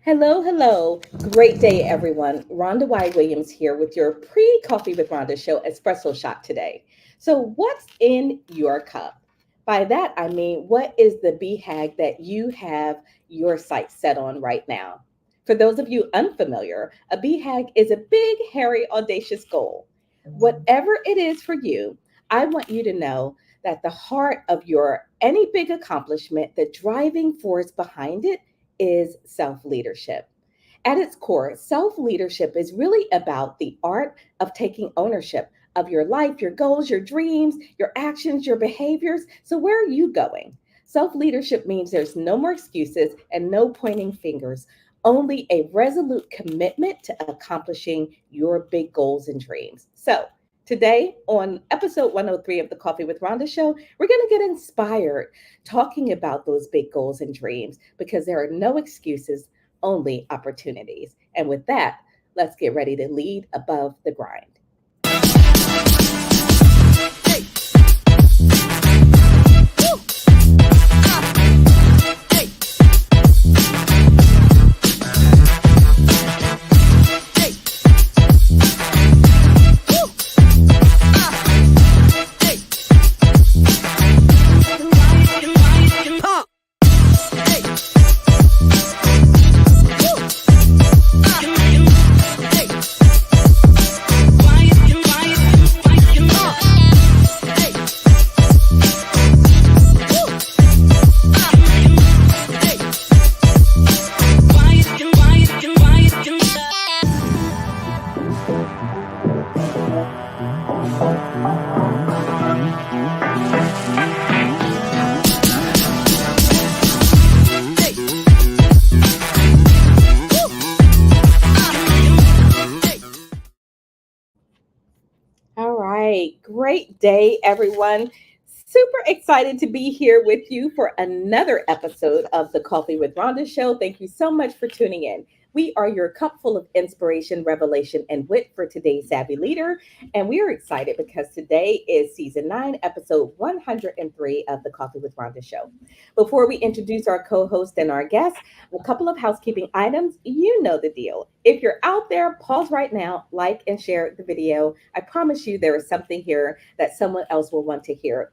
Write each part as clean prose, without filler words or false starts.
Hello, hello. Great day, everyone. Rhonda Y. Williams here with your pre Coffee with Rhonda Show espresso shot today. So, what's in your cup? By that, I mean, what is the BHAG that you have your sights set on right now? For those of you unfamiliar, a BHAG is a big, hairy, audacious goal. Whatever it is for you, I want you to know that the heart of your any big accomplishment, the driving force behind it, is self leadership. At its core, self leadership is really about the art of taking ownership of your life, your goals, your dreams, your actions, your behaviors. So, where are you going? Self leadership means there's no more excuses and no pointing fingers, only a resolute commitment to accomplishing your big goals and dreams. So, today on episode 103 of the Coffee with Rhonda show, we're going to get inspired talking about those big goals and dreams because there are no excuses, only opportunities. And with that, let's get ready to lead above the grind. All right. Great day, everyone. Super excited to be here with you for another episode of the Coffee with Rhonda show. Thank you so much for tuning in. We are your cup full of inspiration, revelation, and wit for today's savvy leader. And we are excited because today is season 9, episode 103 of the Coffee with Rhonda show. Before we introduce our co host and our guest, a couple of housekeeping items. You know the deal. If you're out there, pause right now, like and share the video. I promise you there is something here that someone else will want to hear.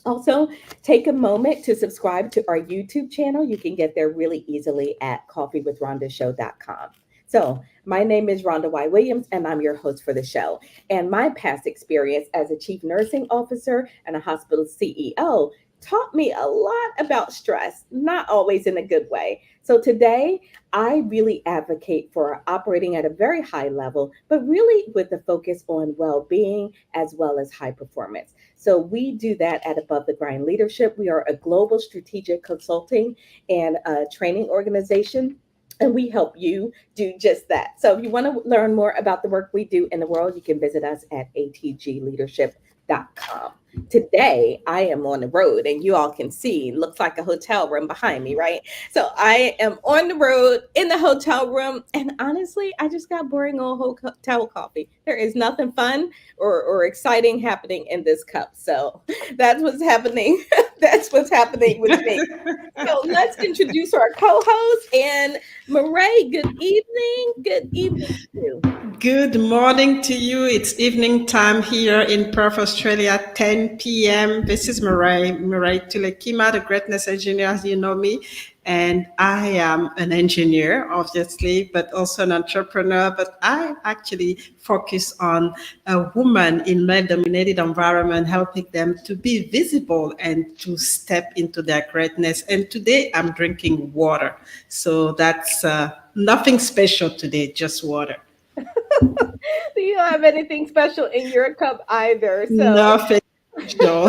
Also, take a moment to subscribe to our YouTube channel. You can get there really easily at coffeewithrondashow.com. So, my name is Rhonda Y. Williams, and I'm your host for the show. And my past experience as a chief nursing officer and a hospital CEO taught me a lot about stress, not always in a good way. So, today, I really advocate for operating at a very high level, but really with the focus on well being as well as high performance. So we do that at Above the Grind Leadership. We are a global strategic consulting and training organization. And we help you do just that. So if you want to learn more about the work we do in the world, you can visit us at atgleadership.com. Today, I am on the road, and you all can see, looks like a hotel room behind me, right? So I am on the road in the hotel room, and honestly, I just got boring old hotel coffee. There is nothing fun or exciting happening in this cup. So that's what's happening. That's what's happening with me. So let's introduce our co-host and Murray. Good evening. Good evening to you. Good morning to you. It's evening time here in Perth, Australia, 10 p.m. This is Murray Tulekima, the greatness engineer, as you know me. And I am an engineer, obviously, but also an entrepreneur. But I actually focus on a woman in male-dominated environment, helping them to be visible and to step into their greatness. And today I'm drinking water. So that's nothing special today, just water. You don't have anything special in your cup either. So Nothing special.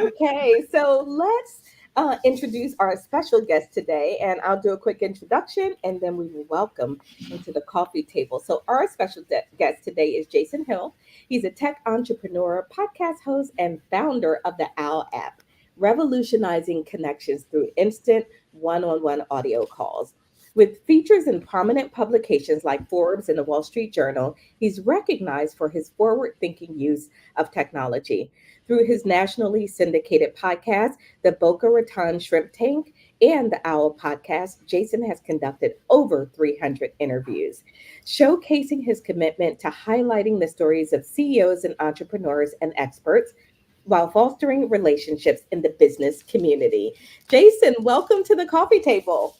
okay, so let's introduce our special guest today, and I'll do a quick introduction and then we will welcome into the coffee table. So, our special guest today is Jason Hill. He's a tech entrepreneur, podcast host, and founder of the Owwll App, revolutionizing connections through instant one on one audio calls. With features in prominent publications like Forbes and the Wall Street Journal, he's recognized for his forward thinking use of technology. Through his nationally syndicated podcast, the Boca Raton Shrimp Tank and the Owwll podcast, Jason has conducted over 300 interviews, showcasing his commitment to highlighting the stories of CEOs and entrepreneurs and experts while fostering relationships in the business community. Jason, welcome to the coffee table.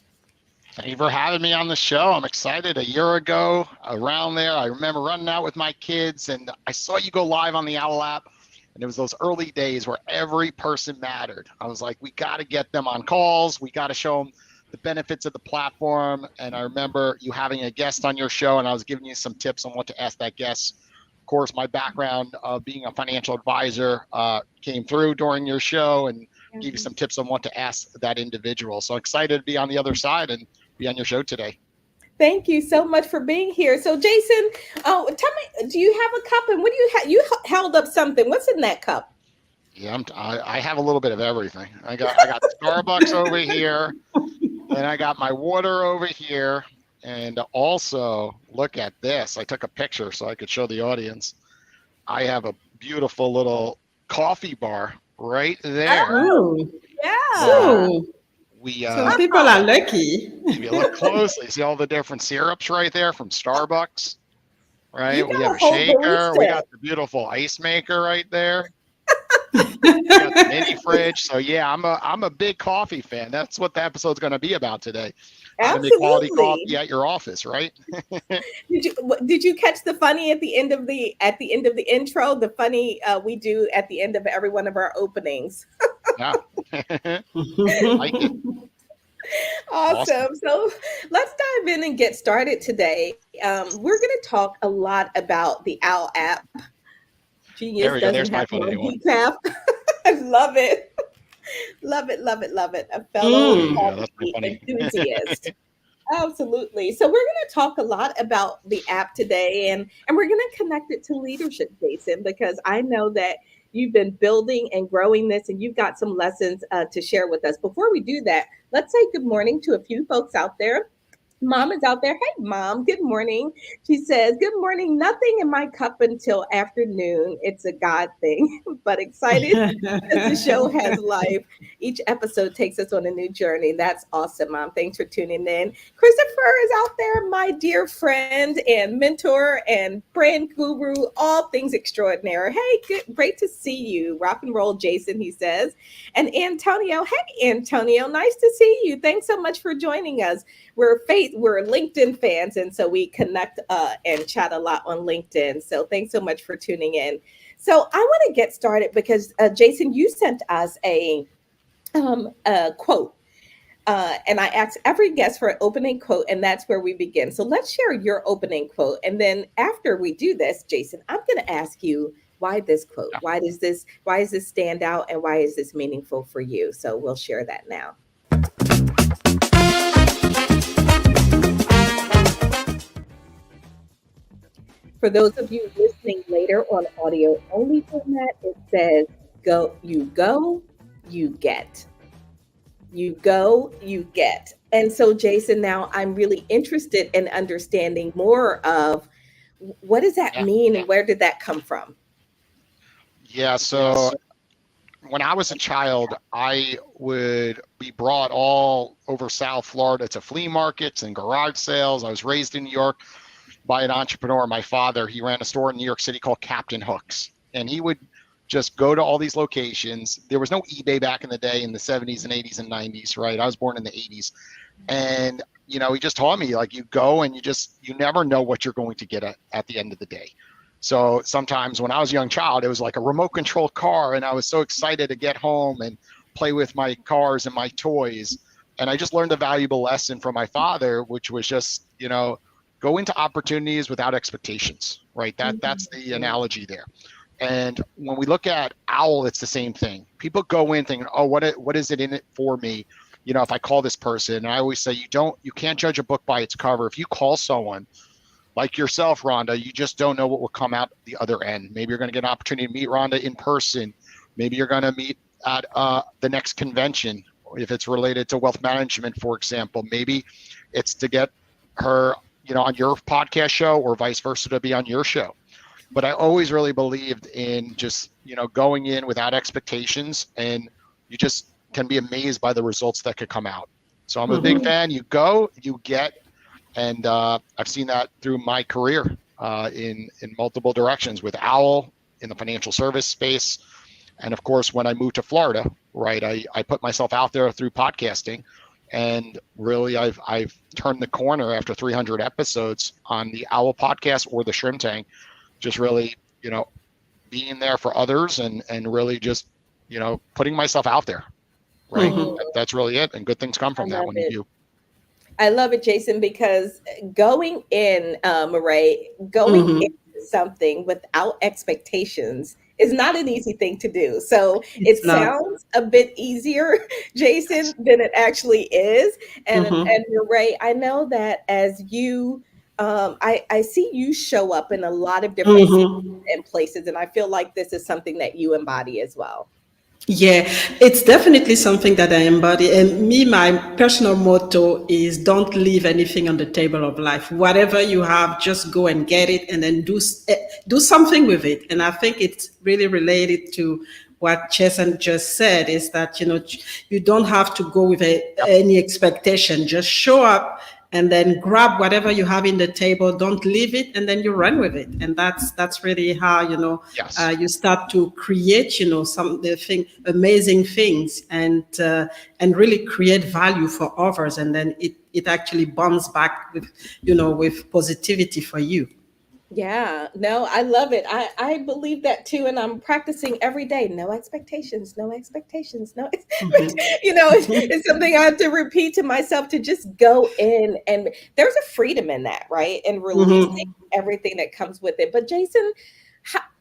Thank you for having me on the show. I'm excited. A year ago, around there, I remember running out with my kids, and I saw you go live on the Owwll app, and it was those early days where every person mattered. I was like, we got to get them on calls. We got to show them the benefits of the platform. And I remember you having a guest on your show, and I was giving you some tips on what to ask that guest. Of course, my background of being a financial advisor came through during your show and gave you some tips on what to ask that individual. So excited to be on the other side and be on your show today. Thank you so much for being here. So Jason, tell me, do you have a cup, and what do you have? You held up something. What's in that cup? Yeah, I have a little bit of everything. I got Starbucks over here, then I got my water over here, and also look at this. I took a picture so I could show the audience. I have a beautiful little coffee bar right there. Oh, yeah. So So people are lucky. if you look closely, see all the different syrups right there from Starbucks, right? You We got have a a whole shaker. barista. We got the beautiful ice maker right there. We got the mini fridge. So yeah, I'm a big coffee fan. That's what the episode's going to be about today. How to make quality coffee Absolutely. at your office, right? Did you catch the funny at the end of the intro? The funny we do at the end of every one of our openings. Yeah. Like it. Awesome. So let's dive in and get started today. We're going to talk a lot about the Owwll app. Genius There we go. There's doesn't my have funny one one. decaf. I love it. Love it, love it, love it. A fellow Yeah, that's my coffee funny. enthusiast. Absolutely. So we're going to talk a lot about the app today, and we're going to connect it to leadership, Jason, because I know that you've been building and growing this, and you've got some lessons to share with us. Before we do that, let's say good morning to a few folks out there. Mom is out there. Hey, Mom. Good morning. She says, good morning. Nothing in my cup until afternoon. It's a God thing, but excited as the show has life. Each episode takes us on a new journey. That's awesome, Mom. Thanks for tuning in. Christopher is out there, my dear friend and mentor and brand guru, all things extraordinary. Hey, great to see you. Rock and roll, Jason, he says. And Antonio, hey, Antonio, nice to see you. Thanks so much for joining us. We're LinkedIn fans, and so we connect and chat a lot on LinkedIn. So thanks so much for tuning in. So I want to get started because Jason, you sent us a quote, and I asked every guest for an opening quote, and that's where we begin. So let's share your opening quote, and then after we do this, Jason, I'm going to ask you why this quote, why does this stand out, and why is this meaningful for you? So we'll share that now. For those of you listening later on audio only format, it says you go, you get. You go, you get. And so, Jason, now I'm really interested in understanding more of what does that mean and where did that come from? Yeah, so when I was a child, I would be brought all over South Florida to flea markets and garage sales. I was raised in New York by an entrepreneur. My father, he ran a store in New York City called Captain Hooks, and he would just go to all these locations. There was no eBay back in the day in the 70s and 80s and 90s, right? I was born in the 80s. And, you know, he just taught me, like, you go and you never know what you're going to get at the end of the day. So sometimes when I was a young child, it was like a remote control car, and I was so excited to get home and play with my cars and my toys. And I just learned a valuable lesson from my father, which was just, you know, go into opportunities without expectations, right? That's the analogy there. And when we look at Owwll, it's the same thing. People go in thinking, oh, what is it in it for me? You know, if I call this person, and I always say, you can't judge a book by its cover. If you call someone like yourself, Rhonda, you just don't know what will come out the other end. Maybe you're going to get an opportunity to meet Rhonda in person. Maybe you're going to meet at the next convention, if it's related to wealth management, for example, maybe it's to get her, on your podcast show or vice versa to be on your show. But I always really believed in just, going in without expectations, and you just can be amazed by the results that could come out. So I'm a big fan. You go, you get, and I've seen that through my career in multiple directions with Owwll in the financial service space. And of course, when I moved to Florida, right, I put myself out there through podcasting, and really I've turned the corner after 300 episodes on the Owwll podcast or the Shrimp Tank, just really, being there for others and really just, putting myself out there, right? That's really it. And good things come from that when you do. I love it, Jason, because going in, Murray, going into something without expectations is not an easy thing to do. So it sounds a bit easier, Jason, than it actually is. And Murray, I know that as you, I see you show up in a lot of different cities and places, and I feel like this is something that you embody as well. Yeah, it's definitely something that I embody. And my personal motto is don't leave anything on the table of life. Whatever you have, just go and get it and then do something with it. And I think it's really related to what Jason just said, is that, you don't have to go with any expectation. Just show up and then grab whatever you have in the table. Don't leave it, and then you run with it. And that's really how you start to create amazing things and really create value for others. And then it actually bounces back with positivity for you. Yeah, no, I love it. I believe that too, and I'm practicing every day. No expectations, no expectations, no. It's something I have to repeat to myself, to just go in, and there's a freedom in that, right? And releasing everything that comes with it. But Jason,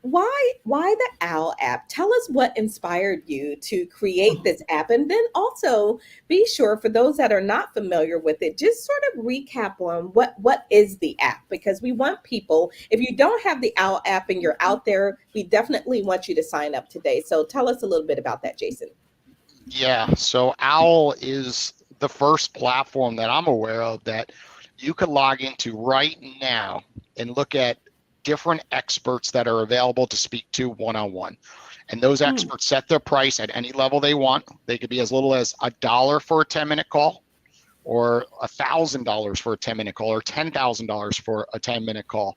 why the Owwll app? Tell us what inspired you to create this app, and then also be sure, for those that are not familiar with it, just sort of recap on what is the app, because we want people, if you don't have the Owwll app and you're out there, we definitely want you to sign up today. So tell us a little bit about that, Jason. Yeah, so Owwll is the first platform that I'm aware of that you could log into right now and look at different experts that are available to speak to one-on-one. And those experts set their price at any level they want. They could be as little as $1 for a 10-minute call, or $1,000 for a 10-minute call, or $10,000 for a 10-minute call,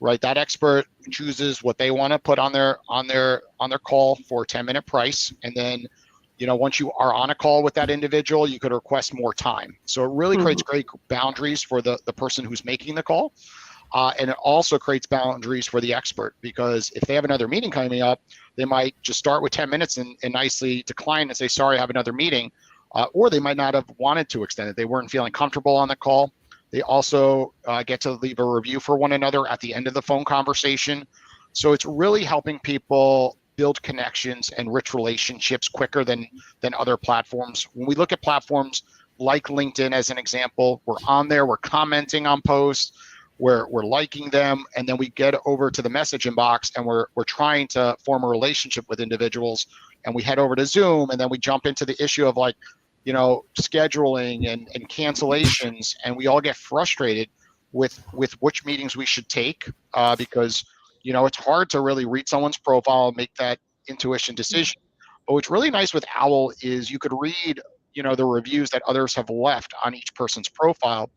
right? That expert chooses what they want to put on their call for a 10-minute price. And then, once you are on a call with that individual, you could request more time. So it really creates great boundaries for the person who's making the call. And it also creates boundaries for the expert, because if they have another meeting coming up, they might just start with 10 minutes and nicely decline and say, sorry, I have another meeting. Or they might not have wanted to extend it. They weren't feeling comfortable on the call. They also get to leave a review for one another at the end of the phone conversation. So it's really helping people build connections and rich relationships quicker than other platforms. When we look at platforms like LinkedIn as an example, we're on there, we're commenting on posts, we're liking them, and then we get over to the message inbox and we're trying to form a relationship with individuals, and we head over to Zoom, and then we jump into the issue of scheduling and cancellations, and we all get frustrated with which meetings we should take because it's hard to really read someone's profile and make that intuition decision. But what's really nice with Owwll is you could read the reviews that others have left on each person's profile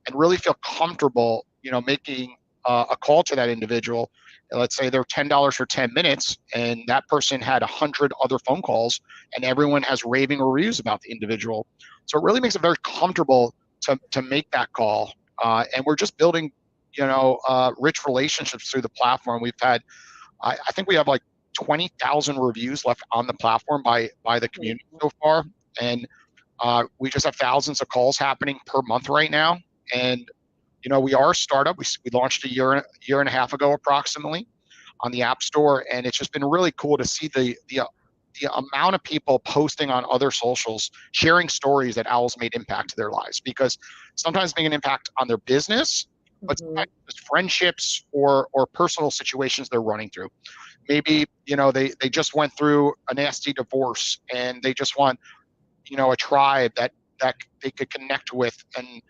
and really feel comfortable making a call to that individual. Let's say they're $10 for 10 minutes and that person had 100 other phone calls and everyone has raving reviews about the individual. So it really makes it very comfortable to make that call. And we're just building, rich relationships through the platform. We've had, I think we have like 20,000 reviews left on the platform by the community so far. And we just have thousands of calls happening per month right now. And we are a startup. We launched a year and a half ago approximately on the App Store, and it's just been really cool to see the amount of people posting on other socials, sharing stories that Owwll's made impact to their lives, because sometimes making an impact on their business, but sometimes just friendships or personal situations they're running through. Maybe they just went through a nasty divorce and they just want a tribe that they could connect with and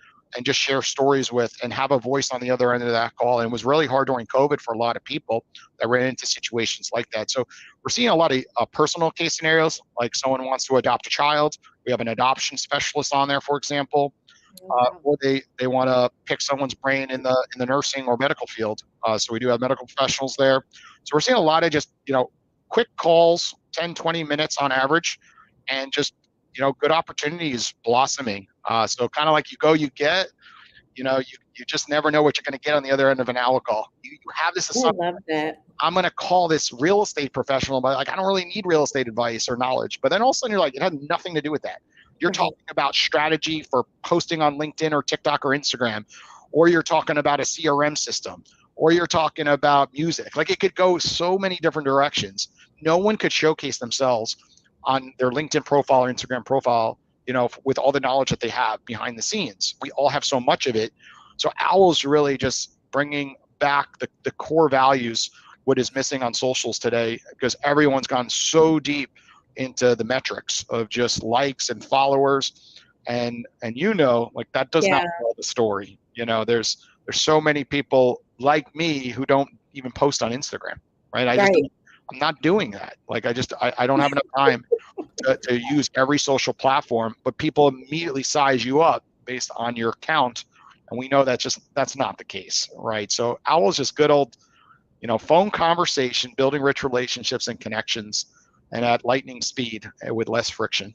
just share stories with and have a voice on the other end of that call. And it was really hard during COVID for a lot of people that ran into situations like that. So we're seeing a lot of personal case scenarios, like someone wants to adopt a child. We have an adoption specialist on there, for example, or they want to pick someone's brain in the nursing or medical field. So we do have medical professionals there. So we're seeing a lot of just, quick calls, 10, 20 minutes on average, and just, good opportunities blossoming. So kind of like you go, you get, you just never know what you're going to get on the other end of an Owwll call. You have this assumption. I love that. I'm going to call this real estate professional, but like, I don't really need real estate advice or knowledge. But then all of a sudden you're like, it had nothing to do with that. You're talking about strategy for posting on LinkedIn or TikTok or Instagram, or you're talking about a CRM system, or you're talking about music. Like, it could go so many different directions. No one could showcase themselves on their LinkedIn profile or Instagram profile, with all the knowledge that they have behind the scenes. We all have so much of it. So Owwll's really just bringing back the core values, what is missing on socials today, because everyone's gone so deep into the metrics of just likes and followers. And like, that does not tell the story. There's so many people like me who don't even post on Instagram, right? I'm not doing that. Like, I don't have enough time to use every social platform, but people immediately size you up based on your account. And we know that's not the case, right? So Owwll's just good old, phone conversation, building rich relationships and connections, and at lightning speed with less friction.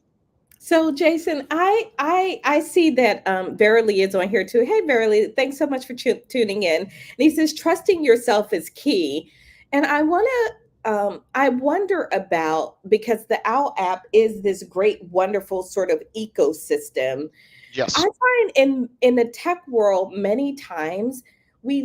So Jason, I see that Verily is on here too. Hey Verily, thanks so much for tuning in. And he says trusting yourself is key. And I wonder about, because the Owwll app is this great, wonderful sort of ecosystem. Yes. I find in the tech world, many times we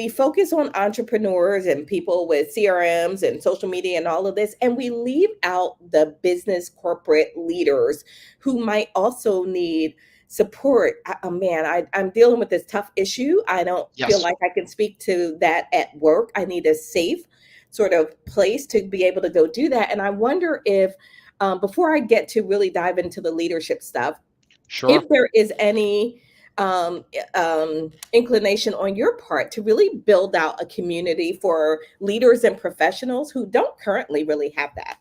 focus on entrepreneurs and people with CRMs and social media and all of this, and we leave out the business corporate leaders who might also need support. I'm dealing with this tough issue. I don't feel like I can speak to that at work. I need a safe sort of place to be able to go do that. And I wonder if, before I get to really dive into the leadership stuff, if there is any inclination on your part to really build out a community for leaders and professionals who don't currently really have that.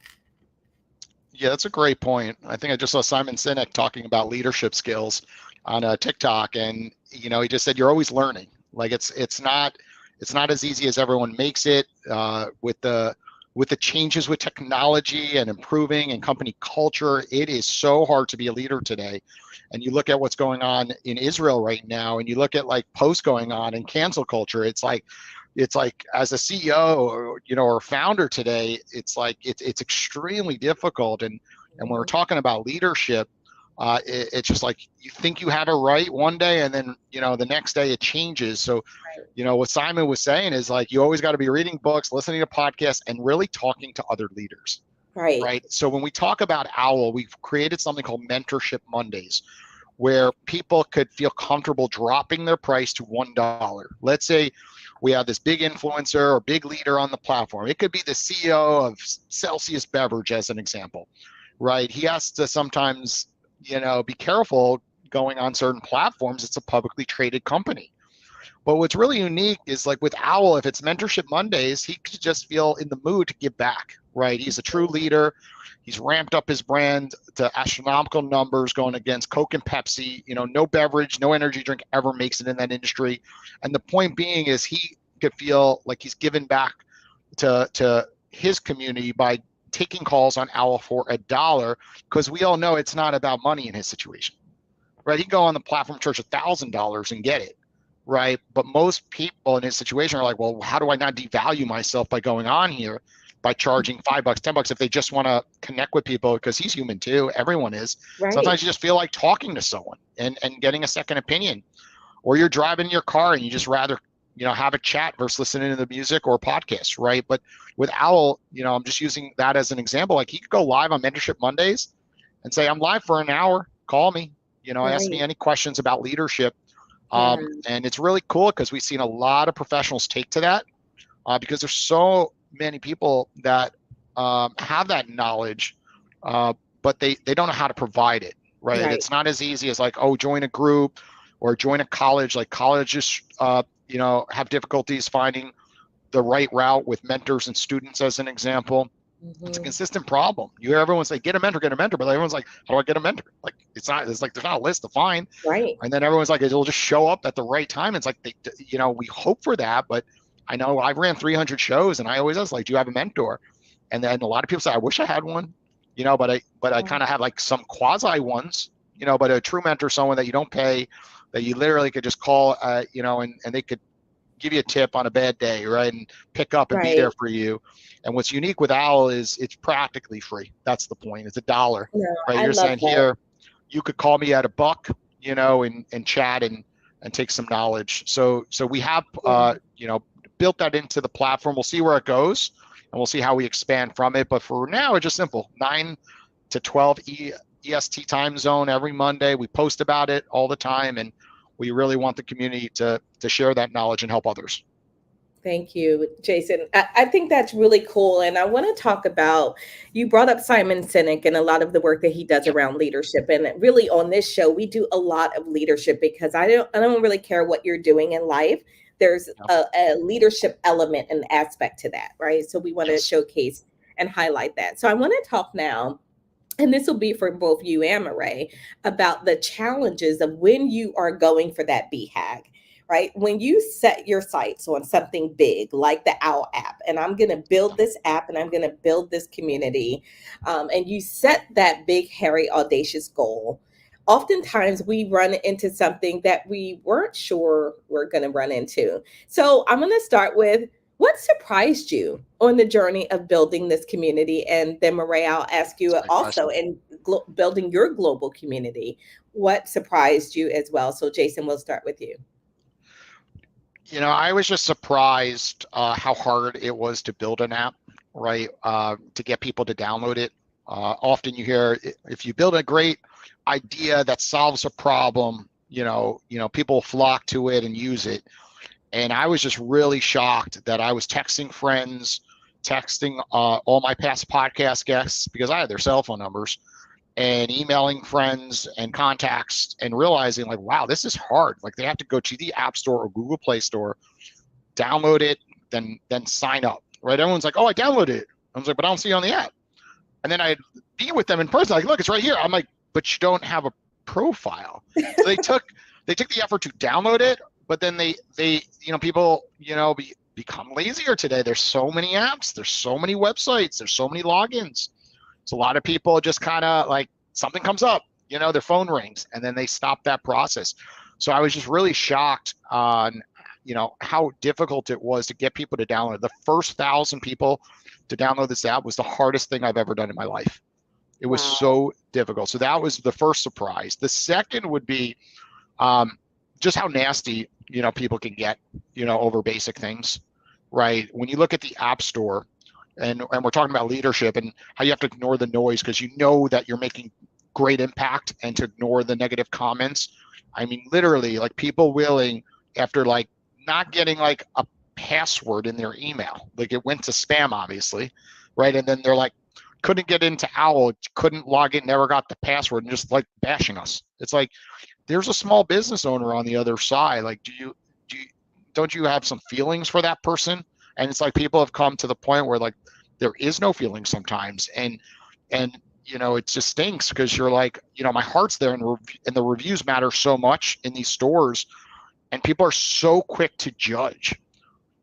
Yeah, that's a great point. I think I just saw Simon Sinek talking about leadership skills on TikTok, and he just said you're always learning. Like, it's not as easy as everyone makes it. With the changes with technology and improving and company culture, it is so hard to be a leader today. And you look at what's going on in Israel right now, and you look at like posts going on and cancel culture. It's like as a CEO or founder today, it's extremely difficult. And when we're talking about leadership, it's just like you think you have it right one day, and then the next day it changes. So what Simon was saying is, like, you always got to be reading books, listening to podcasts, and really talking to other leaders. Right. So when we talk about Owwll, we've created something called Mentorship Mondays, where people could feel comfortable dropping their price to $1. Let's say we have this big influencer or big leader on the platform. It could be the CEO of Celsius Beverage, as an example, right? He has to sometimes, be careful going on certain platforms. It's a publicly traded company. But what's really unique is, like, with Owwll, if it's Mentorship Mondays, he could just feel in the mood to give back, right? He's a true leader. He's ramped up his brand to astronomical numbers, going against Coke and Pepsi. No beverage, no energy drink ever makes it in that industry. And the point being is, he could feel like he's given back to his community by taking calls on Owwll for $1, because we all know it's not about money in his situation, right? He can go on the platform, charge $1,000 and get it. Right. But most people in his situation are like, well, how do I not devalue myself by going on here by charging $5, $10 if they just want to connect with people? Because he's human too. Everyone is. Right. Sometimes you just feel like talking to someone and getting a second opinion, or you're driving your car and you just rather, have a chat versus listening to the music or podcast. Right. But with Owwll, I'm just using that as an example. Like, he could go live on Mentorship Mondays and say, I'm live for an hour. Call me, ask me any questions about leadership. And it's really cool because we've seen a lot of professionals take to that, because there's so many people that have that knowledge, but but they don't know how to provide it, right? Right. It's not as easy as like, oh, join a group or join a college. Like colleges, have difficulties finding the right route with mentors and students, as an example. It's a consistent problem. You hear everyone say, get a mentor, but everyone's like, how do I get a mentor? Like, it's like, there's not a list to find. Right. And then everyone's like, it'll just show up at the right time. It's like, we hope for that, but I know I've ran 300 shows and I always ask, like, do you have a mentor? And then a lot of people say, I wish I had one, but I kind of have like some quasi ones, but a true mentor, someone that you don't pay, that you literally could just call, and they could give you a tip on a bad day, right? And pick up and be there for you. And what's unique with Owwll is it's practically free. That's the point. It's $1, right? You're saying that. Here, you could call me at $1, and chat and take some knowledge. So we have, built that into the platform. We'll see where it goes and we'll see how we expand from it. But for now, it's just simple. 9 to 12 EST time zone every Monday. We post about it all the time, and we really want the community to share that knowledge and help others. Thank you, Jason. I think that's really cool. And I want to talk about, you brought up Simon Sinek and a lot of the work that he does around leadership. And really on this show, we do a lot of leadership because I don't really care what you're doing in life. There's a leadership element and aspect to that, right? So we want to showcase and highlight that. So I want to talk now, and this will be for both you and Murray, about the challenges of when you are going for that BHAG. Right? When you set your sights on something big like the Owwll app, and I'm going to build this app and I'm going to build this community, and you set that big, hairy, audacious goal, oftentimes we run into something that we weren't sure we're going to run into. So I'm going to start with, what surprised you on the journey of building this community? And then Murray, I'll ask you also in building your global community, what surprised you as well? So Jason, we'll start with you. I was just surprised how hard it was to build an app, right? To get people to download it. Often you hear, if you build a great idea that solves a problem, people flock to it and use it. And I was just really shocked that I was texting friends, texting all my past podcast guests because I had their cell phone numbers, and emailing friends and contacts and realizing like, wow, this is hard. Like they have to go to the App Store or Google Play Store, download it, then sign up, right? Everyone's like, oh, I downloaded it. I was like, but I don't see it on the app. And then I'd be with them in person, like, look, it's right here. I'm like, but you don't have a profile. So they took the effort to download it, but then they people, become lazier today. There's so many apps, there's so many websites, there's so many logins. So a lot of people just kind of like something comes up, their phone rings, and then they stop that process. So I was just really shocked on, how difficult it was to get people to download. The first 1,000 people to download this app was the hardest thing I've ever done in my life. It was so difficult. So that was the first surprise. The second would be just how nasty, people can get, over basic things, right? When you look at the App Store, and we're talking about leadership and how you have to ignore the noise because you know that you're making great impact, and to ignore the negative comments. I mean, literally, like people willing, after like not getting like a password in their email, like it went to spam, obviously, right? And then they're like, couldn't get into Owwll, couldn't log in, never got the password, and just like bashing us. It's like, there's a small business owner on the other side. Like, don't you have some feelings for that person? And it's like people have come to the point where like there is no feeling sometimes, and it just stinks because you're like, my heart's there, and the reviews matter so much in these stores, and people are so quick to judge,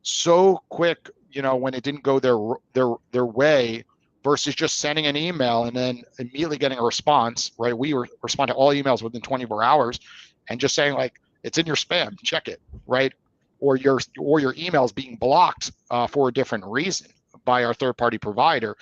so quick, when it didn't go their way, versus just sending an email and then immediately getting a response, right? We respond to all emails within 24 hours, and just saying like, it's in your spam, check it, right? Or your email is being blocked for a different reason by our third-party provider,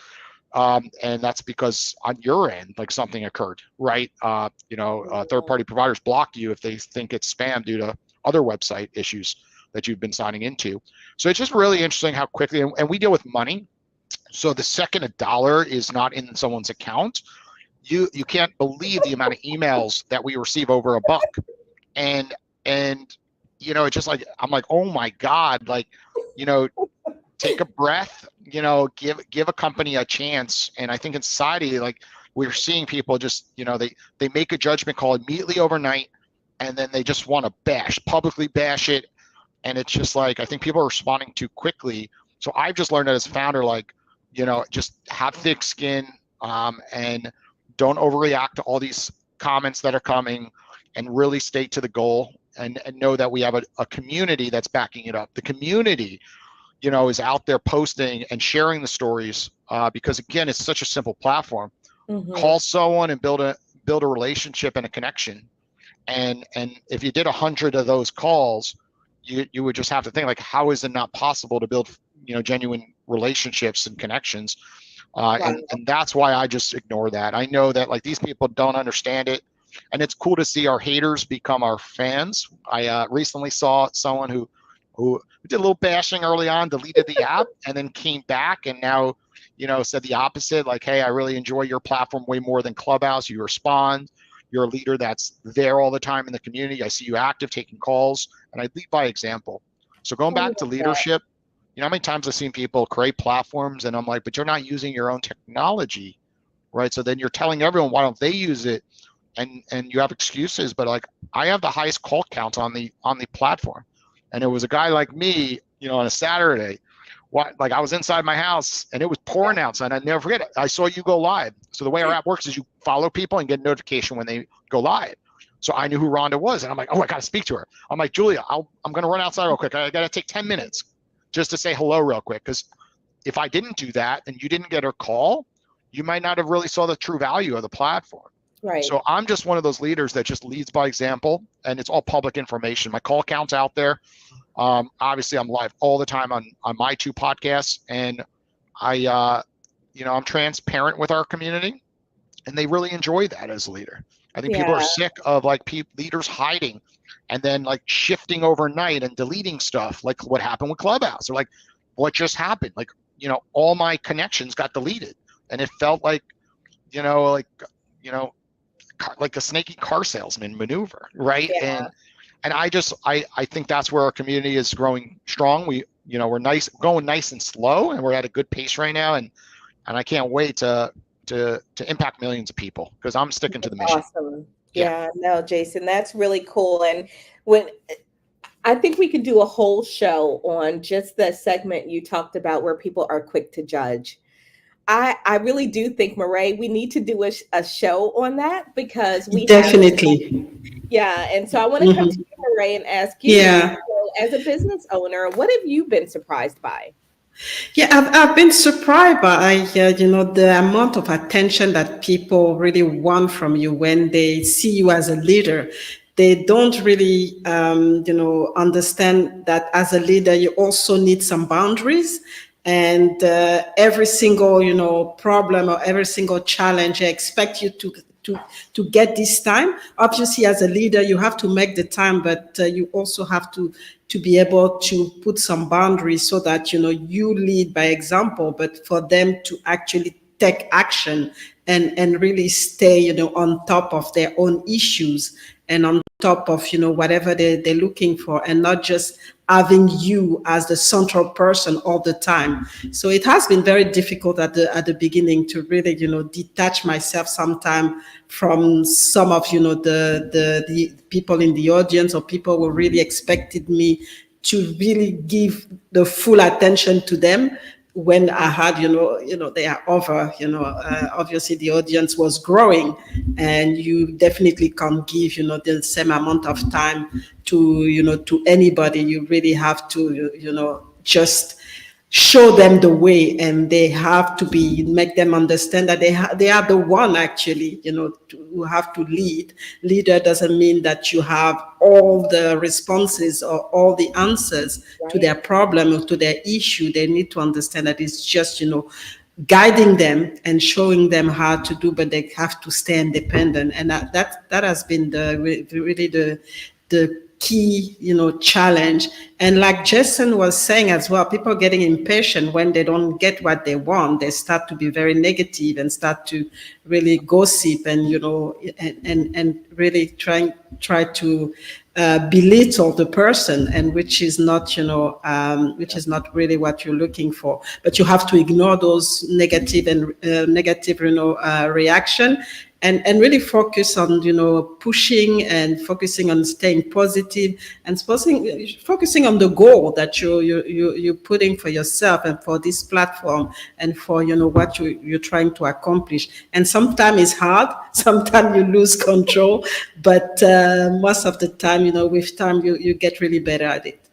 and that's because on your end, like something occurred, right? Third-party providers block you if they think it's spam due to other website issues that you've been signing into. So it's just really interesting how quickly, and we deal with money. So the second $1 is not in someone's account, you can't believe the amount of emails that we receive over $1, and it's just like, I'm like, oh my God, like, take a breath, give a company a chance. And I think in society, like, we're seeing people just, they make a judgment call immediately overnight, and then they just want to publicly bash it. And it's just like, I think people are responding too quickly. So I've just learned that as a founder, like, just have thick skin, and don't overreact to all these comments that are coming, and really stay to the goal, and know that we have a community that's backing it up. The community, is out there posting and sharing the stories, because again, it's such a simple platform. Mm-hmm. Call someone and build a relationship and a connection. And if you did 100 of those calls, you would just have to think, like, how is it not possible to build, genuine relationships and connections? And that's why I just ignore that. I know that, like, these people don't understand it, and it's cool to see our haters become our fans. I recently saw someone who did a little bashing early on, deleted the app, and then came back and now, said the opposite. Like, hey, I really enjoy your platform way more than Clubhouse. You respond. You're a leader that's there all the time in the community. I see you active, taking calls, and I lead by example. So going back to leadership, how many times I've seen people create platforms and I'm like, but you're not using your own technology, right? So then you're telling everyone, why don't they use it? And you have excuses, but like, I have the highest call count on the platform. And it was a guy like me, on a Saturday, like I was inside my house and it was pouring outside. I never forget it. I saw you go live. So the way our app works is you follow people and get a notification when they go live. So I knew who Rhonda was, and I'm like, oh, I got to speak to her. I'm like, Julia, I'm going to run outside real quick. I got to take 10 minutes just to say hello real quick. Because if I didn't do that and you didn't get her call, you might not have really saw the true value of the platform. Right. So I'm just one of those leaders that just leads by example, and it's all public information. My call count's out there. Obviously I'm live all the time on my 2 podcasts, and I'm transparent with our community, and they really enjoy that as a leader. I think people are sick of like leaders hiding and then like shifting overnight and deleting stuff, like what happened with Clubhouse, or like what just happened. Like, all my connections got deleted, and it felt like, like a snaky car salesman maneuver, right? Yeah. And I think that's where our community is growing strong. We're going nice and slow, and we're at a good pace right now, and I can't wait to impact millions of people, because I'm sticking to the mission. Awesome. Yeah, no, Jason, that's really cool. And when I think we could do a whole show on just the segment you talked about where people are quick to judge. I really do think, Murray, we need to do a show on that, because we definitely. And so I want to come to you, Murray, and ask you, as a business owner, what have you been surprised by? Yeah, I've been surprised by the amount of attention that people really want from you when they see you as a leader. They don't really understand that as a leader you also need some boundaries, and every single problem or every single challenge, they expect you to get this time. Obviously, as a leader, you have to make the time, but you also have to be able to put some boundaries so that you lead by example, but for them to actually take action and really stay on top of their own issues and on top of whatever they're looking for, and not just having you as the central person all the time. So it has been very difficult at the beginning to really detach myself sometime from some of the people in the audience, or people who really expected me to really give the full attention to them when I had, they are over, obviously the audience was growing, and you definitely can't give, the same amount of time to anybody. You really have to, just show them the way, and they have to make them understand that they are the one actually, who have to lead. Leader doesn't mean that you have all the responses or all the answers to their problem or to their issue. They need to understand that it's just, guiding them and showing them how to do, but they have to stay independent. And that has been really the key, challenge. And like Jason was saying as well, people getting impatient when they don't get what they want. They start to be very negative and start to really gossip and, and really try to belittle the person, and which is not, which is not really what you're looking for. But you have to ignore those negative reaction, and really focus on, pushing and focusing on staying positive, and focusing on the goal that you're putting for yourself and for this platform, and for, what you're trying to accomplish. And sometimes it's hard, sometimes you lose control, but most of the time, with time, you get really better at it.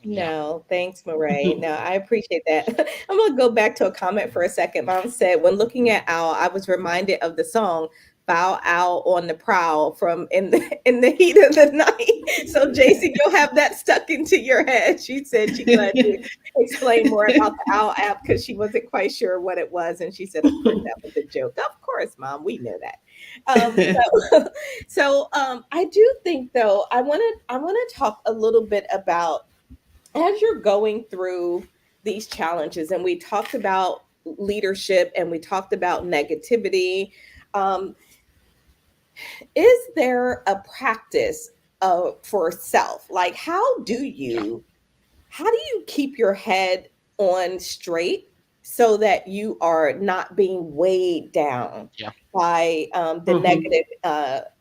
No, thanks, Murray. No, I appreciate that. I'm going to go back to a comment for a second. Mom said, when looking at Owl, I was reminded of the song Foul Owl on the Prowl from In the Heat of the Night. So, Jason, you'll have that stuck into your head. She said she'd glad to explain more about the Owl app because she wasn't quite sure what it was. And she said, of course, that was a joke. Of course, Mom, we know that. I do think, though, I want to talk a little bit about, as you're going through these challenges, and we talked about leadership and we talked about negativity, is there a practice for self? Like, how do you keep your head on straight so that you are not being weighed down by the negative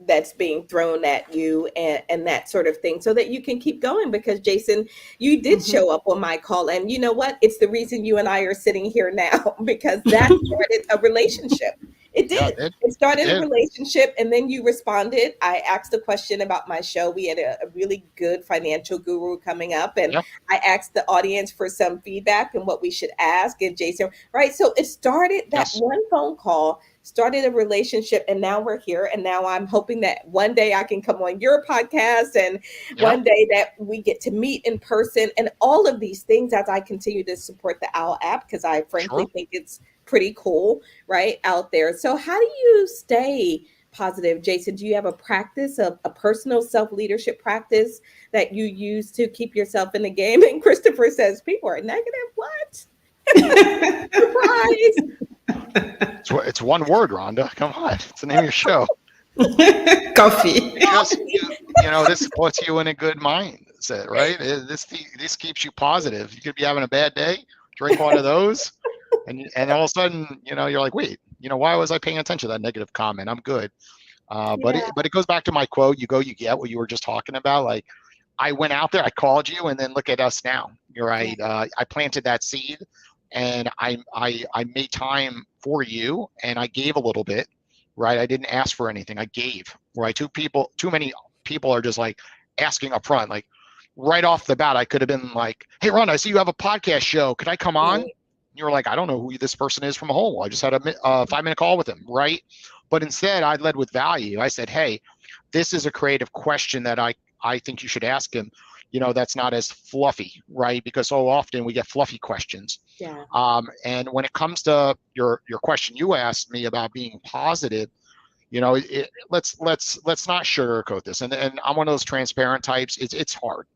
that's being thrown at you, and that sort of thing, so that you can keep going? Because Jason, you did show up on my call, and you know what? It's the reason you and I are sitting here now, because that started a relationship. It did. Yeah, it started a relationship, and then you responded. I asked a question about my show. We had a really good financial guru coming up, and I asked the audience for some feedback and what we should ask. And Jason, right? So it started, that one phone call started a relationship, and now we're here. And now I'm hoping that one day I can come on your podcast, and one day that we get to meet in person, and all of these things as I continue to support the Owwll app, because I frankly think it's pretty cool right out there. So how do you stay positive, Jason? Do you have a practice, of a personal self-leadership practice that you use to keep yourself in the game? And Christopher says, people are negative. What? Surprise. It's one word, Rhonda. Come on. It's the name of your show. Coffee. Just, this puts you in a good mindset, right? This keeps you positive. You could be having a bad day, drink one of those, and all of a sudden, you're like, wait, why was I paying attention to that negative comment? I'm good. But it goes back to my quote, you go, you get, what you were just talking about. Like, I went out there, I called you, and then look at us now. You're right. I planted that seed, and I made time for you, and I gave a little bit, right? I didn't ask for anything. I gave, right? Too many people are just like asking up front. Like, right off the bat, I could have been like, hey, Rhonda, I see you have a podcast show. Could I come on? You were like, I don't know who this person is from Owwll. I just had a 5-minute call with him, right? But instead, I led with value. I said, hey, this is a creative question that I think you should ask him. That's not as fluffy, right? Because so often we get fluffy questions. Yeah. And when it comes to your question you asked me about being positive, let's not sugarcoat this. And I'm one of those transparent types. It's hard,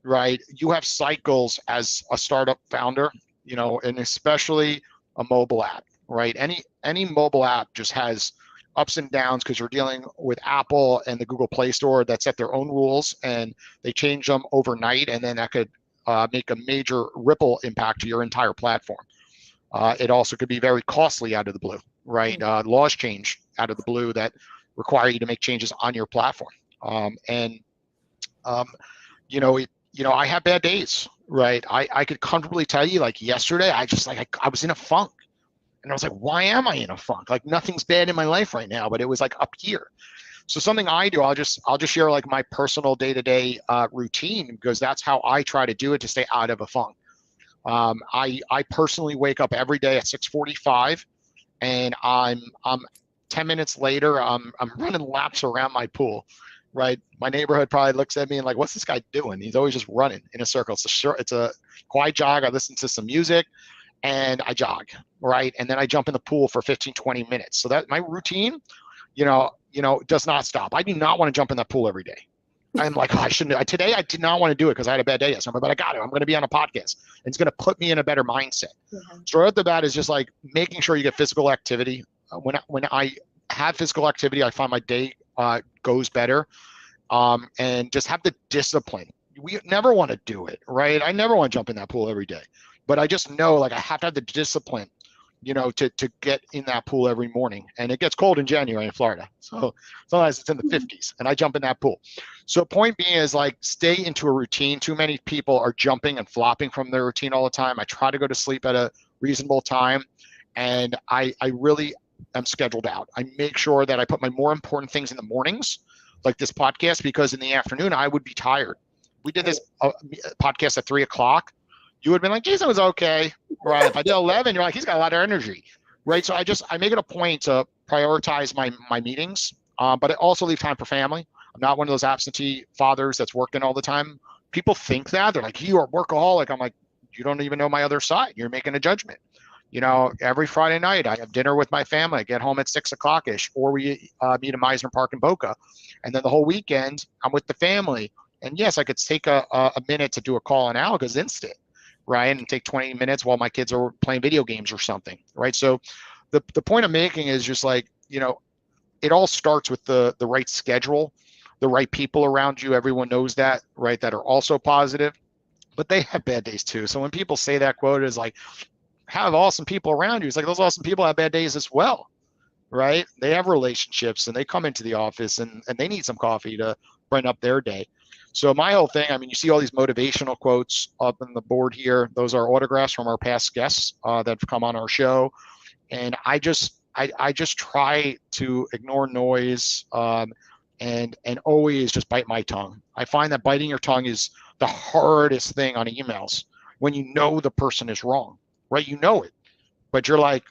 right? You have cycles as a startup founder, and especially a mobile app, right? Any mobile app just has ups and downs, because you're dealing with Apple and the Google Play Store that set their own rules, and they change them overnight, and then that could make a major ripple impact to your entire platform. It also could be very costly out of the blue, right? Laws change out of the blue that require you to make changes on your platform. I have bad days, right? I could comfortably tell you, like yesterday, I was in a funk. And I was like, why am I in a funk? Like, nothing's bad in my life right now, but it was like up here. So something I do, I'll just share like my personal day-to-day routine, because that's how I try to do it to stay out of a funk. I personally wake up every day at 6:45, and I'm 10 minutes later, I'm running laps around my pool, right? My neighborhood probably looks at me and like, what's this guy doing? He's always just running in a circle. It's a quiet jog. I listen to some music, and I jog, right? And then I jump in the pool for 15, 20 minutes. So that my routine, does not stop. I do not want to jump in that pool every day, I'm like, oh, I shouldn't. Today I did not want to do it because I had a bad day yesterday, but I got it. I'm going to be on a podcast. And it's going to put me in a better mindset. So right off the bat is just like making sure you get physical activity. When I have physical activity, I find my day goes better. And just have the discipline. We never want to do it, right? I never want to jump in that pool every day, but I just know like I have to have the discipline, to get in that pool every morning. And it gets cold in January in Florida. So sometimes it's in the 50s and I jump in that pool. So point being is like stay into a routine. Too many people are jumping and flopping from their routine all the time. I try to go to sleep at a reasonable time and I really am scheduled out. I make sure that I put my more important things in the mornings, like this podcast, because in the afternoon I would be tired. We did this podcast at 3:00. You would have been like, Jason was okay, right? If I did 11, you're like, he's got a lot of energy, right? So I make it a point to prioritize my meetings, but I also leave time for family. I'm not one of those absentee fathers that's working all the time. People think that. They're like, you are a workaholic. I'm like, you don't even know my other side. You're making a judgment. Every Friday night I have dinner with my family. I get home at 6:00-ish, or we meet in Meisner Park in Boca. And then the whole weekend I'm with the family. And yes, I could take a minute to do a call on Owwll because instant, right? And take 20 minutes while my kids are playing video games or something, right? So the point I'm making is just like, it all starts with the right schedule, the right people around you. Everyone knows that, right? That are also positive, but they have bad days too. So when people say that quote is like, have awesome people around you. It's like those awesome people have bad days as well, right? They have relationships and they come into the office and they need some coffee to brighten up their day. So my whole thing, I mean, you see all these motivational quotes up on the board here. Those are autographs from our past guests that have come on our show. And I just try to ignore noise and always just bite my tongue. I find that biting your tongue is the hardest thing on emails when you know the person is wrong, right? You know it, but you're like,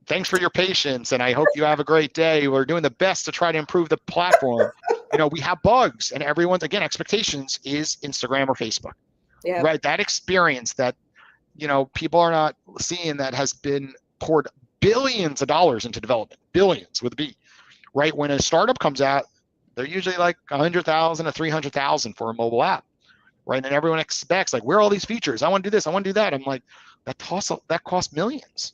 thanks for your patience and I hope you have a great day. We're doing the best to try to improve the platform. We have bugs and everyone's, again, expectations is Instagram or Facebook, right? That experience that, people are not seeing that has been poured billions of dollars into development, billions with a B, right? When a startup comes out, they're usually like 100,000 to 300,000 for a mobile app, right? And everyone expects like, where are all these features? I want to do this. I want to do that. I'm like, that costs millions.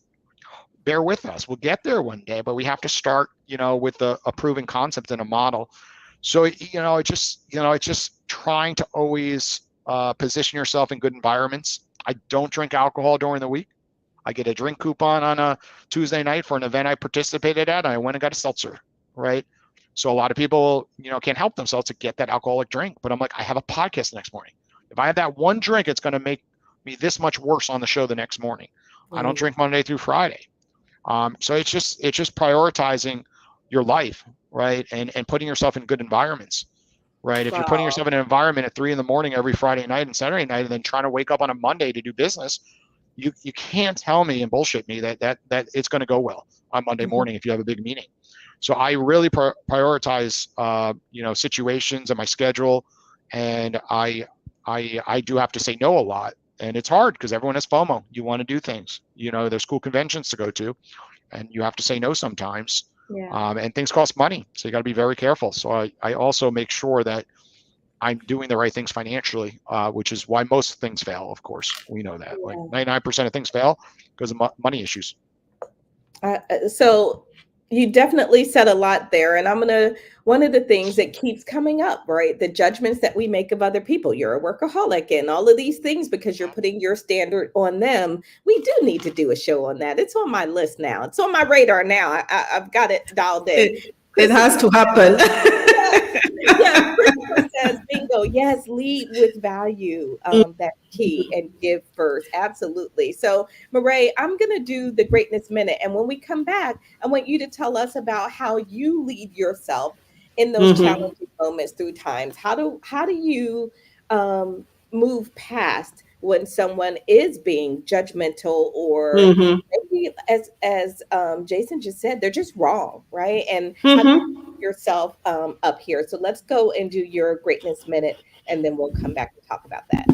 Bear with us. We'll get there one day, but we have to start, with a proven concept and a model. So, it's just trying to always position yourself in good environments. I don't drink alcohol during the week. I get a drink coupon on a Tuesday night for an event I participated at. And I went and got a seltzer, right? So a lot of people, can't help themselves to get that alcoholic drink. But I'm like, I have a podcast the next morning. If I have that one drink, it's going to make me this much worse on the show the next morning. I don't drink Monday through Friday. So it's just prioritizing your life, right? And putting yourself in good environments, right? If you're putting yourself in an environment at 3 a.m. every Friday night and Saturday night, and then trying to wake up on a Monday to do business, you can't tell me and bullshit me that it's going to go well on Monday morning if you have a big meeting. So I really prioritize, situations and my schedule, and I do have to say no a lot. And it's hard because everyone has FOMO. You want to do things, there's cool conventions to go to and you have to say no sometimes. And things cost money. So you got to be very careful. So I also make sure that I'm doing the right things financially, which is why most things fail. Of course, we know that like 99% of things fail because of money issues. So you definitely said a lot there. And one of the things that keeps coming up, right? The judgments that we make of other people. You're a workaholic and all of these things because you're putting your standard on them. We do need to do a show on that. It's on my list now. It's on my radar now. I've got it dialed in. It has to happen. Yeah, Christopher says, bingo, yes, lead with value. That's key, and give first. Absolutely. So, Marae, I'm going to do the Greatness Minute. And when we come back, I want you to tell us about how you lead yourself in those challenging moments through times. How do you move past when someone is being judgmental or maybe as Jason just said, they're just wrong, right? And how do you keep yourself up here? So let's go and do your Greatness Minute, and then we'll come back to talk about that.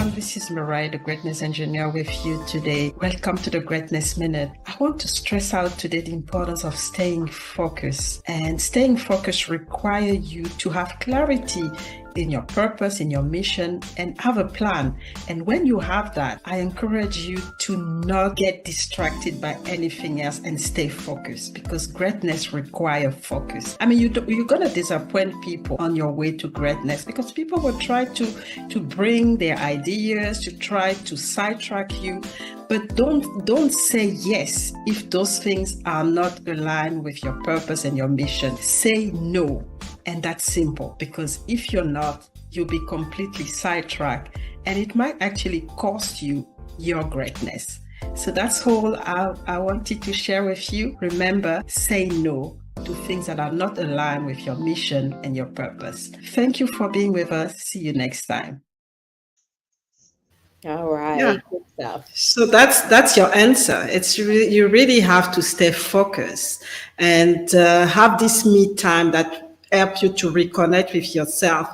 everyone. This is Mariah, the Greatness Engineer, with you today. Welcome to the Greatness Minute. I want to stress out today the importance of staying focused. And staying focused requires you to have clarity in your purpose, in your mission, and have a plan. And when you have that, I encourage you to not get distracted by anything else and stay focused, because greatness requires focus. I mean, you're going to disappoint people on your way to greatness, because people will try to bring their ideas, to try to sidetrack you. But don't say yes if those things are not aligned with your purpose and your mission. Say no. And that's simple, because if you're not, you'll be completely sidetracked, and it might actually cost you your greatness. So that's all I wanted to share with you. Remember, say no to things that are not aligned with your mission and your purpose. Thank you for being with us. See you next time. All right. Yeah. Good stuff. So that's your answer. You really have to stay focused and have this me time that help you to reconnect with yourself,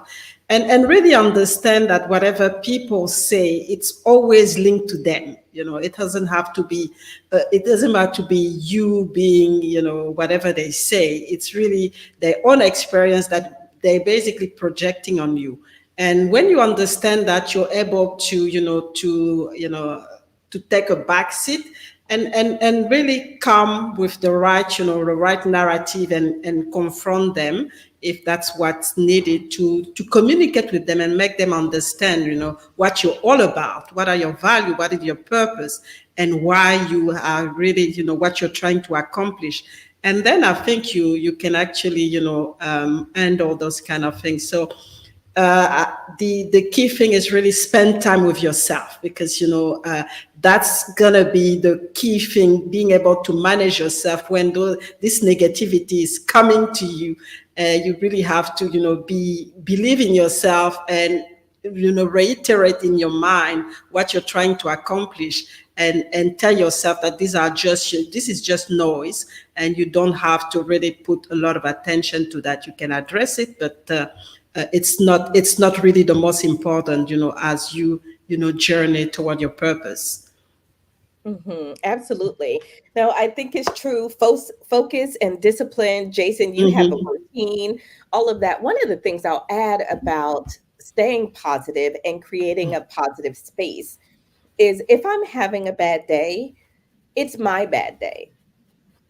and really understand that whatever people say, it's always linked to them. It doesn't have to be you being, whatever they say. It's really their own experience that they're basically projecting on you. And when you understand that, you're able to take a back seat and really come with the right narrative and confront them if that's what's needed to communicate with them and make them understand, what you're all about, what are your values, what is your purpose, and why you are really, what you're trying to accomplish. And then I think you can actually, handle those kind of things. So the key thing is really spend time with yourself, because that's gonna be the key thing, being able to manage yourself when this negativity is coming to you. You really have to believe in yourself and reiterate in your mind what you're trying to accomplish, and tell yourself that this is just noise, and you don't have to really put a lot of attention to that. You can address it, but it's not really the most important, as you journey toward your purpose. Absolutely. No, I think it's true. Focus and discipline. Jason, you have a routine, all of that. One of the things I'll add about staying positive and creating a positive space is, if I'm having a bad day, it's my bad day.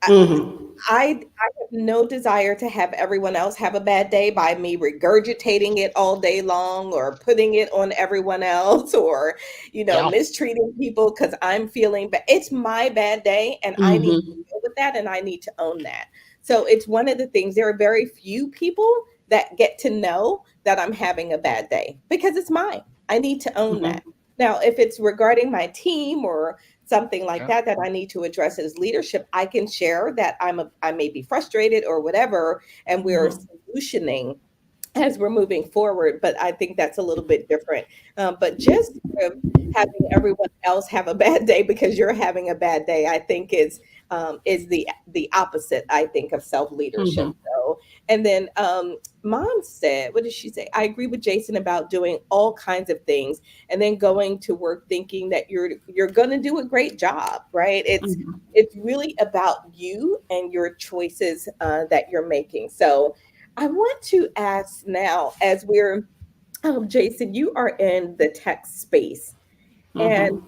I have no desire to have everyone else have a bad day by me regurgitating it all day long, or putting it on everyone else, or Yeah. mistreating people because I'm feeling bad. It's my bad day, and I need to deal with that, and I need to own that. So it's one of the things. There are very few people that get to know that I'm having a bad day, because it's mine. I need to own that. Now, if it's regarding my team or something like Yeah. that I need to address as leadership, I can share that I may be frustrated or whatever, and we're solutioning as we're moving forward. But I think that's a little bit different. But just sort of having everyone else have a bad day because you're having a bad day, I think is the opposite, I think, of self leadership. So, and then Mom said, what did she say? I agree with Jason about doing all kinds of things and then going to work thinking that you're going to do a great job, right? It's really about you and your choices that you're making. So I want to ask now, as we're Jason, you are in the tech space, and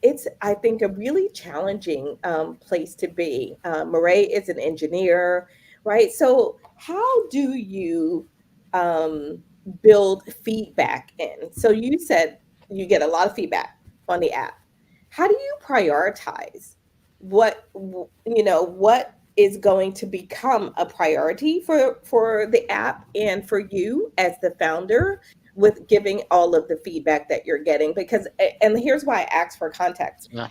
it's, I think, a really challenging place to be. Murray is an engineer, right? So how do you um, build feedback in? So you said you get a lot of feedback on the app. How do you prioritize what is going to become a priority for the app and for you as the founder, with giving all of the feedback that you're getting? Because, and here's why I ask for context. Yeah.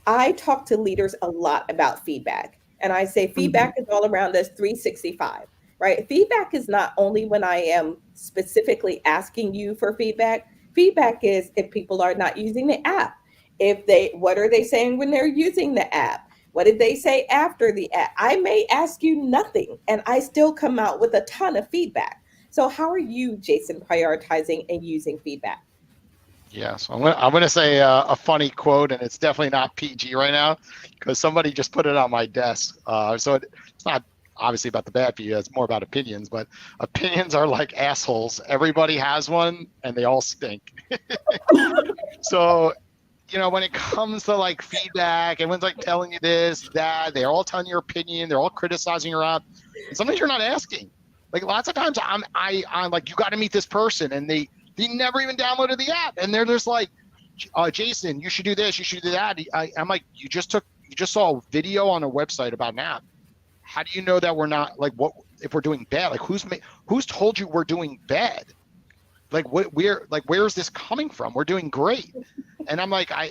I talk to leaders a lot about feedback, and I say feedback is all around us 365, right? Feedback is not only when I am specifically asking you for feedback. Feedback is if people are not using the app. What are they saying when they're using the app? What did they say after the app? I may ask you nothing, and I still come out with a ton of feedback. So how are you, Jason, prioritizing and using feedback? Yeah, so I'm gonna say a funny quote, and it's definitely not PG right now because somebody just put it on my desk. It's not obviously about the bad for you; it's more about opinions. But opinions are like assholes. Everybody has one, and they all stink. So when it comes to like feedback, everyone's like telling you this, that, they're all telling your opinion, they're all criticizing your app. And sometimes you're not asking. Like lots of times I'm like, you got to meet this person, and they never even downloaded the app, and they're just like, Jason, you should do this, you should do that. I'm like, you just saw a video on a website about an app. How do you know that we're not like, what if we're doing bad? Like who's told you we're doing bad? Like where's this coming from? We're doing great. And I'm like, I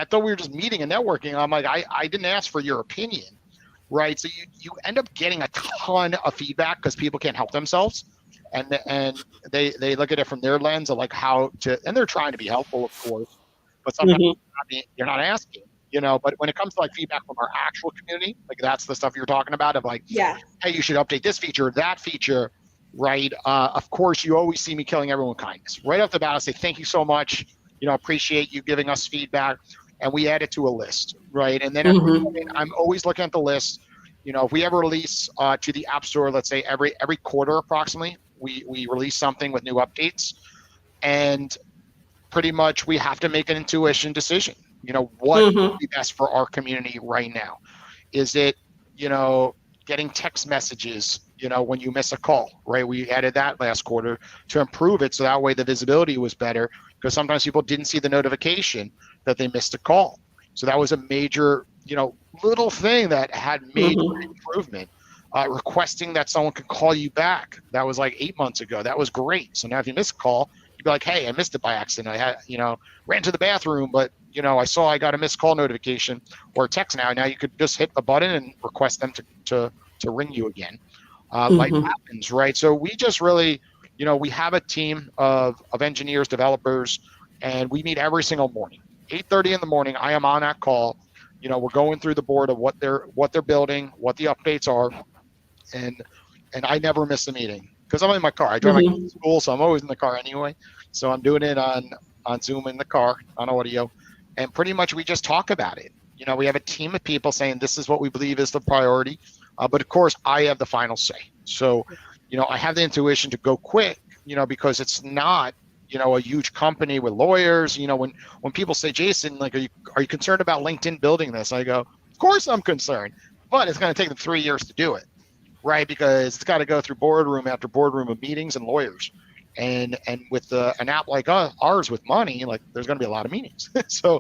thought we were just meeting and networking. I'm like, I didn't ask for your opinion, right? So you end up getting a ton of feedback because people can't help themselves, and they look at it from their lens of like how to, and they're trying to be helpful, of course, but sometimes you're not asking, But when it comes to like feedback from our actual community, like that's the stuff you're talking about of like, Yeah. hey, you should update this feature, that feature. Right. Of course, you always see me killing everyone with kindness. Right off the bat, I say, thank you so much. Appreciate you giving us feedback. And we add it to a list. Right. And then I'm always looking at the list. If we ever release to the App Store, let's say every quarter approximately, we release something with new updates. And pretty much we have to make an intuition decision. What would be best for our community right now? Is it, getting text messages, when you miss a call, right? We added that last quarter to improve it. So that way the visibility was better because sometimes people didn't see the notification that they missed a call. So that was a major, little thing that had made improvement. Requesting that someone could call you back. That was like 8 months ago. That was great. So now if you miss a call, you'd be like, hey, I missed it by accident. I had, ran to the bathroom, but I saw I got a missed call notification or a text now. Now you could just hit a button and request them to ring you again. Like happens, right? So we just really, we have a team of engineers, developers, and we meet every single morning. 8:30 in the morning, I am on that call. We're going through the board of what they're building, what the updates are, and I never miss a meeting because I'm in my car. I drive my kids to school, so I'm always in the car anyway. So I'm doing it on Zoom in the car on audio, and pretty much we just talk about it. We have a team of people saying this is what we believe is the priority. But of course, I have the final say. So, I have the intuition to go quick, because it's not, a huge company with lawyers. When people say, Jason, like, are you concerned about LinkedIn building this? I go, of course I'm concerned, but it's going to take them 3 years to do it, right? Because it's got to go through boardroom after boardroom of meetings and lawyers. And with an app like ours with money, like there's going to be a lot of meetings. So,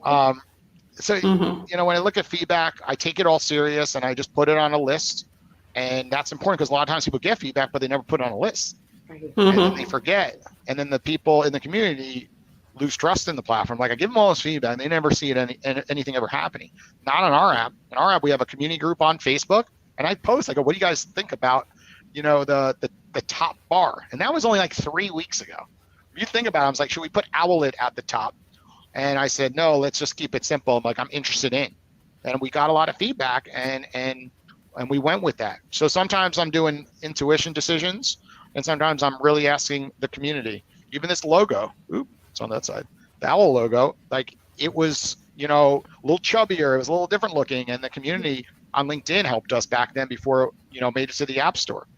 when I look at feedback, I take it all serious and I just put it on a list. And that's important because a lot of times people get feedback, but they never put it on a list. And then they forget. And then the people in the community lose trust in the platform. Like I give them all this feedback and they never see anything ever happening. Not on our app. In our app, we have a community group on Facebook. And I post, I go, what do you guys think about, the top bar? And that was only like 3 weeks ago. If you think about it, I was like, should we put Owwll at the top? And I said, no, let's just keep it simple. I'm like, I'm interested in. And we got a lot of feedback and we went with that. So sometimes I'm doing intuition decisions and sometimes I'm really asking the community. Even this logo, it's on that side. The Owwll logo, like it was, a little chubbier. It was a little different looking. And the community on LinkedIn helped us back then before, made it to the App Store.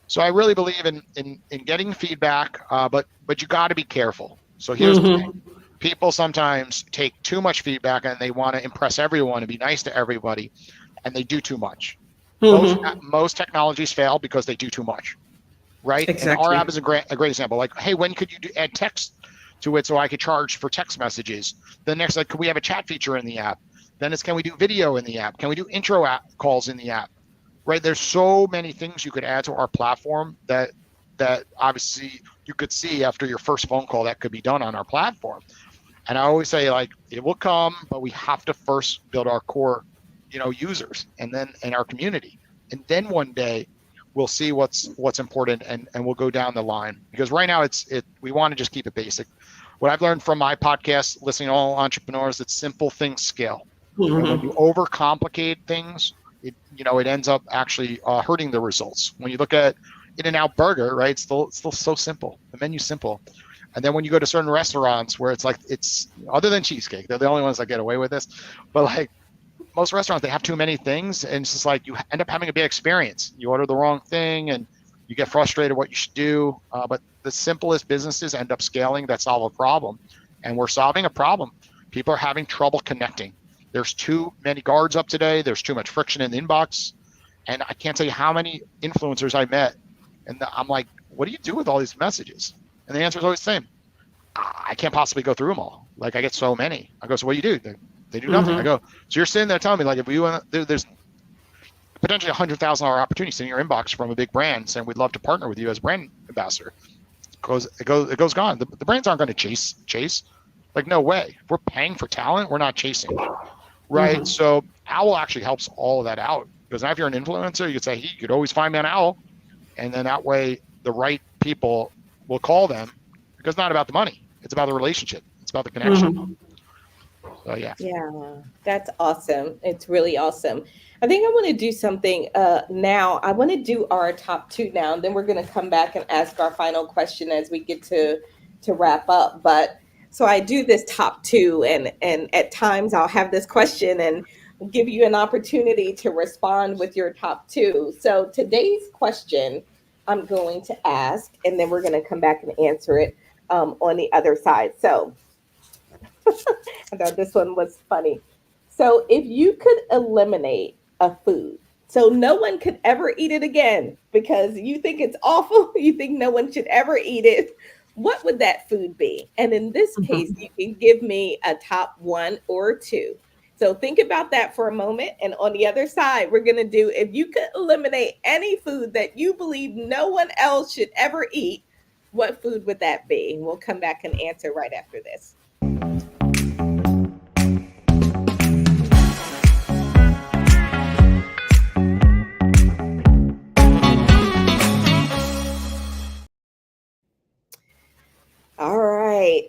So I really believe in getting feedback, but you got to be careful. So here's the thing. People sometimes take too much feedback and they want to impress everyone and be nice to everybody, and they do too much. Most technologies fail because they do too much, right? Exactly. And our app is a great example. Like, hey, when could you add text to it so I could charge for text messages? Then next, like, could we have a chat feature in the app? Then it's, can we do video in the app? Can we do intro app calls in the app? Right? There's so many things you could add to our platform that obviously you could see after your first phone call that could be done on our platform. And I always say, like, it will come, but we have to first build our core, users and then in our community. And then one day we'll see what's important and we'll go down the line. Because right now we want to just keep it basic. What I've learned from my podcast, listening to all entrepreneurs, that simple things scale. And when you overcomplicate things, it ends up actually hurting the results. When you look at In-N-Out Burger, right? It's still so simple. The menu's simple. And then when you go to certain restaurants where it's like, it's other than cheesecake, they're the only ones that get away with this. But like most restaurants, they have too many things, and it's just like you end up having a bad experience. You order the wrong thing and you get frustrated what you should do. But the simplest businesses end up scaling that solve a problem. And we're solving a problem. People are having trouble connecting. There's too many guards up today. There's too much friction in the inbox. And I can't tell you how many influencers I met. And I'm like, what do you do with all these messages? And the answer is always the same. I can't possibly go through them all. Like, I get so many. I go, so what do you do? They do nothing. I go, so you're sitting there telling me, like, if you want, there's potentially $100,000 opportunities in your inbox from a big brand saying, we'd love to partner with you as brand ambassador. It goes gone. The brands aren't going to chase. Like, no way. If we're paying for talent, we're not chasing, right? So Owwll actually helps all of that out, because now if you're an influencer, you could say, hey, you could always find me on Owwll, and then that way the right people will call them, because it's not about the money. It's about the relationship. It's about the connection. So yeah. Yeah, that's awesome. It's really awesome. I think I want to do something now. I want to do our top 2 now, and then we're going to come back and ask our final question as we get to wrap up. But so I do this top 2, and at times I'll have this question and give you an opportunity to respond with your top 2. So today's question I'm going to ask, and then we're going to come back and answer it on the other side. So I thought this one was funny. So if you could eliminate a food, so no one could ever eat it again because you think it's awful, you think no one should ever eat it, what would that food be? And in this case, you can give me a top 1 or 2. So think about that for a moment. And on the other side, we're going to do, if you could eliminate any food that you believe no one else should ever eat, what food would that be? And we'll come back and answer right after this.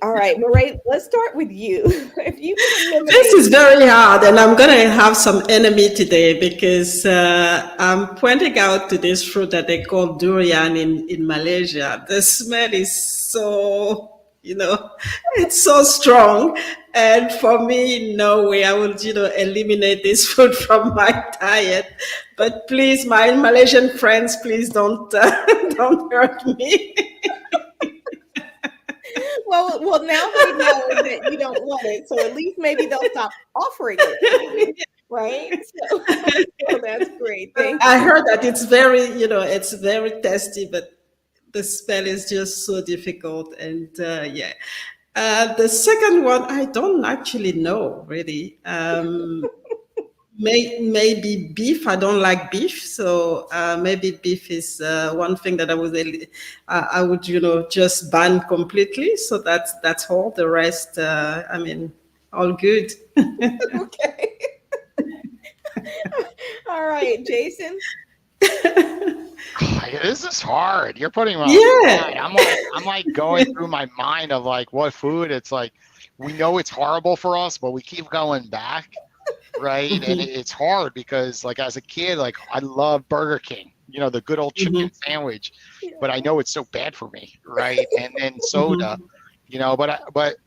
All right, Murray, let's start with you. If you could eliminate— This is very hard, and I'm going to have some enemy today because I'm pointing out to this fruit that they call durian in Malaysia. The smell is so, it's so strong. And for me, no way I will, eliminate this food from my diet. But please, my Malaysian friends, please don't hurt me. Well, now they know that you don't want it, so at least maybe they'll stop offering it, right? So that's great. Thank you. I heard that it's very tasty, but the smell is just so difficult. And yeah, the second one, I don't actually know really. Maybe beef. I don't like beef, so maybe beef is one thing that I would just ban completely. So that's all. The rest, all good. Okay. All right, Jason. This is hard. You're putting me on. Yeah. I'm like going through my mind of like what food. It's like we know it's horrible for us, but we keep going back. Right. And it's hard because like as a kid, like I love Burger King, the good old chicken sandwich, but I know it's so bad for me. Right. And then soda, but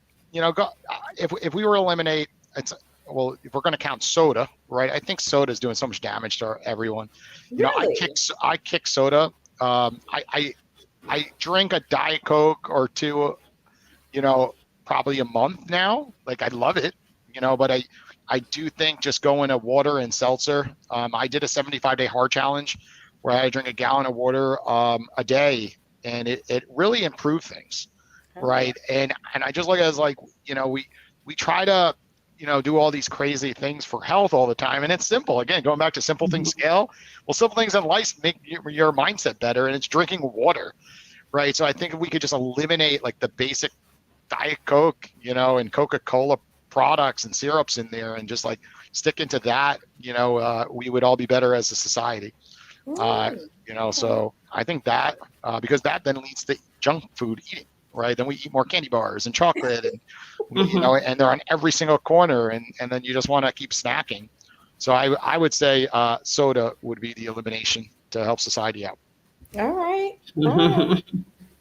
if we were to eliminate, if we're going to count soda, right? I think soda is doing so much damage to everyone. Really? I kick soda. I drink a Diet Coke or 2, probably a month now. Like I love it, but I do think just going to water and seltzer. I did a 75-day hard challenge where I drink a gallon of water a day, and it really improved things, right? And I just look at it as like, we try to, do all these crazy things for health all the time, and it's simple. Again, going back to simple things scale. Well, simple things in life make your mindset better, and it's drinking water, right? So I think if we could just eliminate like the basic Diet Coke, and Coca-Cola products and syrups in there and just like stick into that, we would all be better as a society. So I think that because that then leads to junk food eating, right? Then we eat more candy bars and chocolate and and they're on every single corner, and then you just want to keep snacking. So I would say soda would be the elimination to help society out. All right.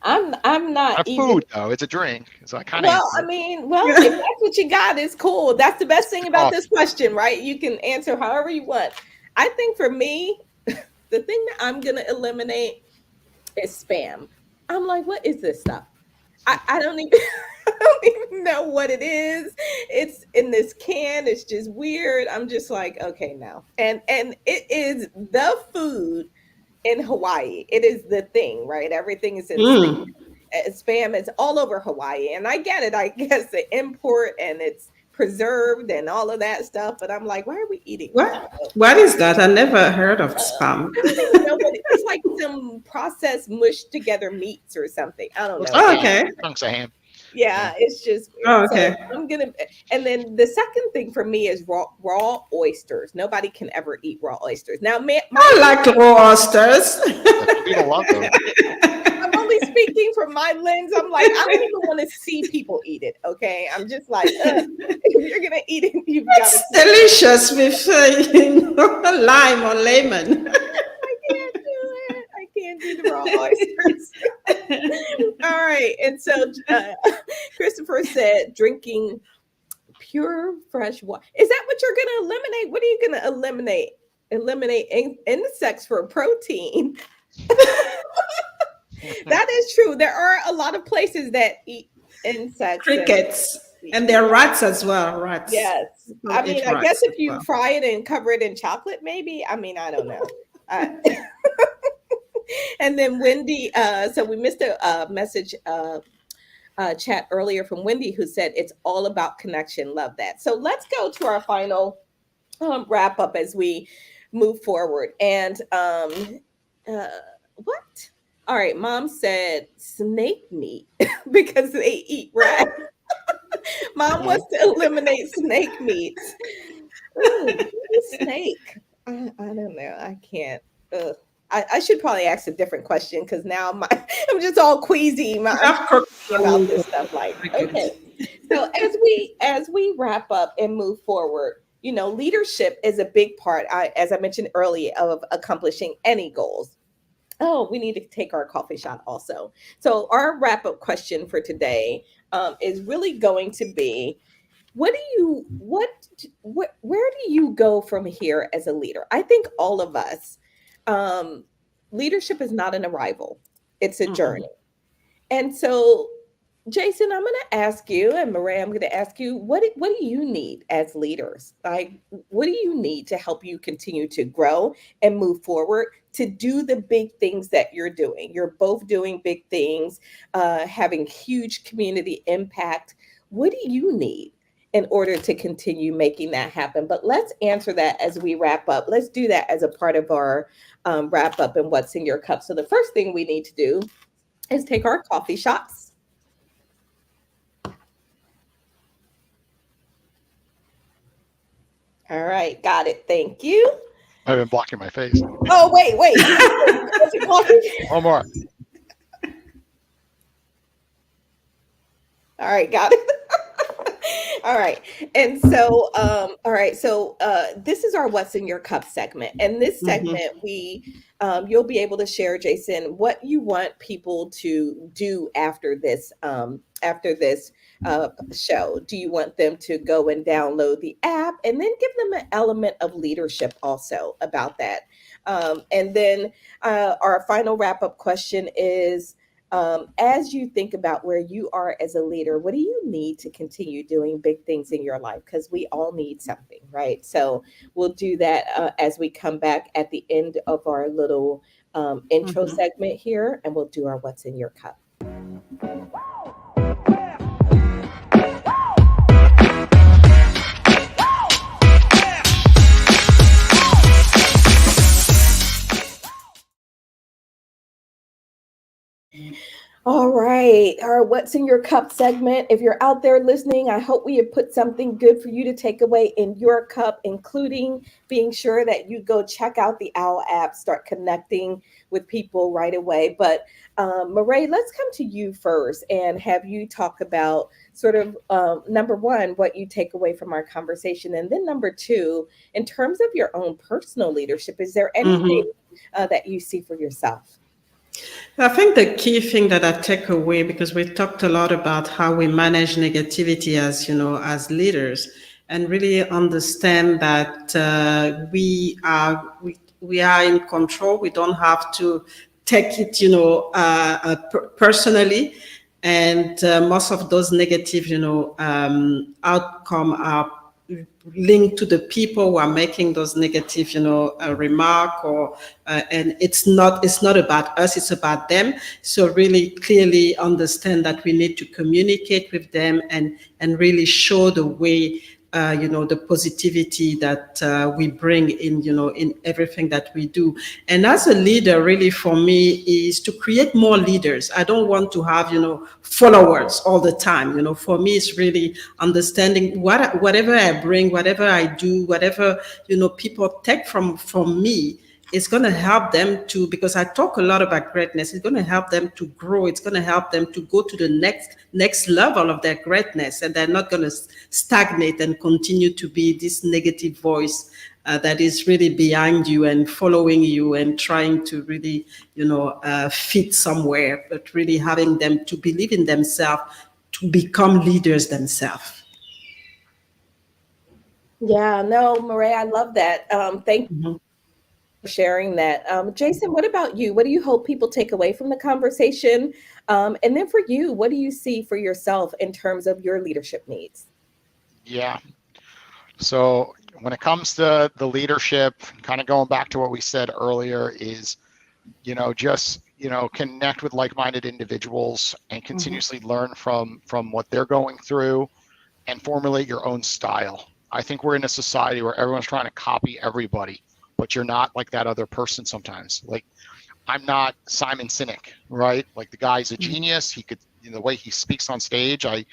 I'm not Not a even. food though. It's a drink. So I kind of Well, I answered. mean, well, if that's what you got, it's cool. That's the best thing about this Coffee. question, right? You can answer however you want. I think for me, the thing that I'm gonna eliminate is spam. I'm like, what is this stuff? I don't even I don't even know what it is. It's in this can. It's just weird. I'm just like, okay, no. And it is the food in Hawaii. It is the thing, right? Everything is in Mm. spam is all over Hawaii. And I get it. I guess the import and it's preserved and all of that stuff. But I'm like, why are we eating this? What is that? I never heard of spam. I don't even know what it's like, some processed mushed together meats or something. I don't Looks know. like Oh, ham. okay. Chunks of ham. Yeah, it's just weird. Oh, So okay. I'm gonna, and then the second thing for me is raw oysters. Nobody can ever eat raw oysters. Now, I like raw oysters. Yeah, some people love those. I'm only speaking from my lens. I'm like, I don't even want to see people eat it. Okay, I'm just like, if you're gonna eat it, you've got It's to. delicious with lime or lemon. I can't do it. I can't do the raw oysters. All right, and so Christopher said, drinking pure fresh water. Is that what you're gonna eliminate? What are you gonna eliminate? Eliminate insects for protein. That is true. There are a lot of places that eat insects. Crickets. And they're rats as well. Rats. Yes. People I mean, eat I guess rats if as you well. fry it and cover it in chocolate, maybe. I mean, I don't know. And then Wendy, so we missed a message chat earlier from Wendy who said it's all about connection. Love that. So let's go to our final wrap up as we move forward. And uh, what? All right, mom said snake meat because they eat rats. Mom wants to eliminate snake meats. Ooh, what is snake? I don't know. I can't. Ugh. I should probably ask a different question because now I'm just all queasy. I'm Have crook- thinking about this stuff. Like, crickets. okay. So as we wrap up and move forward, leadership is a big part. As I mentioned earlier, of accomplishing any goals. Oh, we need to take our coffee shot also. So our wrap up question for today is really going to be: where do you go from here as a leader? I think all of us, um, leadership is not an arrival; it's a Mhm. journey. And so, Jason, I'm going to ask you, and Maria, I'm going to ask you, what do you need as leaders? Like, what do you need to help you continue to grow and move forward to do the big things that you're doing? You're both doing big things, having huge community impact. What do you need in order to continue making that happen? But let's answer that as we wrap up. Let's do that as a part of our wrap up and what's in your cup. So the first thing we need to do is take our coffee shots. All right, got it. Thank you. I've been blocking my face. Oh, wait. What's your coffee? One more. All right, got it. All right. And so, all right. So, this is our What's in Your Cup segment. And this Mhm. segment, you'll be able to share, Jason, what you want people to do after this show. Do you want them to go and download the app and then give them an element of leadership also about that? And then our final wrap up question is, as you think about where you are as a leader, what do you need to continue doing big things in your life? Because we all need something, right? So we'll do that as we come back at the end of our little intro Mhm. segment here, and we'll do our What's in Your Cup. All right, our What's in Your Cup segment. If you're out there listening, I hope we have put something good for you to take away in your cup, including being sure that you go check out the Owwll app, start connecting with people right away. But Marae, let's come to you first and have you talk about sort of number one, what you take away from our conversation. And then number two, in terms of your own personal leadership, is there anything Mhm. that you see for yourself? I think the key thing that I take away, because we talked a lot about how we manage negativity as, as leaders, and really understand that we are in control. We don't have to take it, personally. And most of those negative, outcome are linked to the people who are making those negative, remark, or and it's not about us, it's about them. So really clearly understand that we need to communicate with them and really show the way, the positivity that we bring in, in everything that we do. And as a leader, really for me is to create more leaders. I don't want to have, followers all the time. For me, it's really understanding whatever I bring, whatever I do, whatever, people take from me, it's going to help them to, because I talk a lot about greatness, it's going to help them to grow. It's going to help them to go to the next level of their greatness. And they're not going to stagnate and continue to be this negative voice that is really behind you and following you and trying to really, fit somewhere, but really having them to believe in themselves, to become leaders themselves. Yeah, no, Murray, I love that. Thank you Mhm. for sharing that. Jason, what about you? What do you hope people take away from the conversation? And then for you, what do you see for yourself in terms of your leadership needs? Yeah. So when it comes to the leadership, kind of going back to what we said earlier, is just connect with like-minded individuals and continuously learn from what they're going through and formulate your own style. I think we're in a society where everyone's trying to copy everybody, but you're not like that other person sometimes. Like, I'm not Simon Sinek, right? Like, the guy's a genius. He could, the way he speaks on stage, I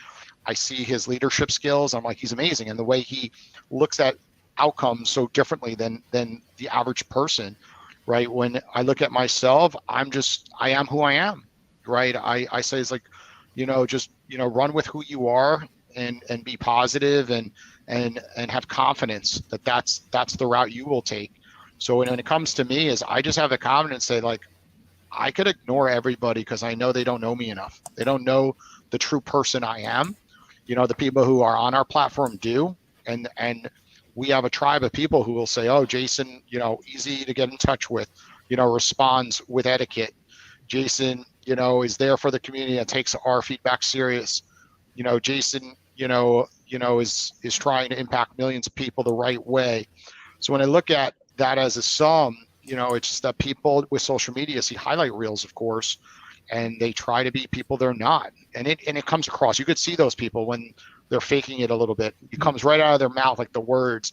see his leadership skills. I'm like, he's amazing. And the way he looks at outcomes so differently than the average person, right? When I look at myself, I am who I am, right? I say it's like, just, run with who you are and be positive and have confidence that that's the route you will take. So when it comes to me, is I just have the confidence to say, like, I could ignore everybody because I know they don't know me enough. They don't know the true person I am. The people who are on our platform do. And we have a tribe of people who will say, oh, Jason, easy to get in touch with, responds with etiquette. Jason, is there for the community and takes our feedback serious. Jason, is trying to impact millions of people the right way. So when I look at that as a sum, it's just that people with social media see highlight reels, of course, and they try to be people they're not. And it comes across. You could see those people when they're faking it a little bit. It comes right out of their mouth, like the words,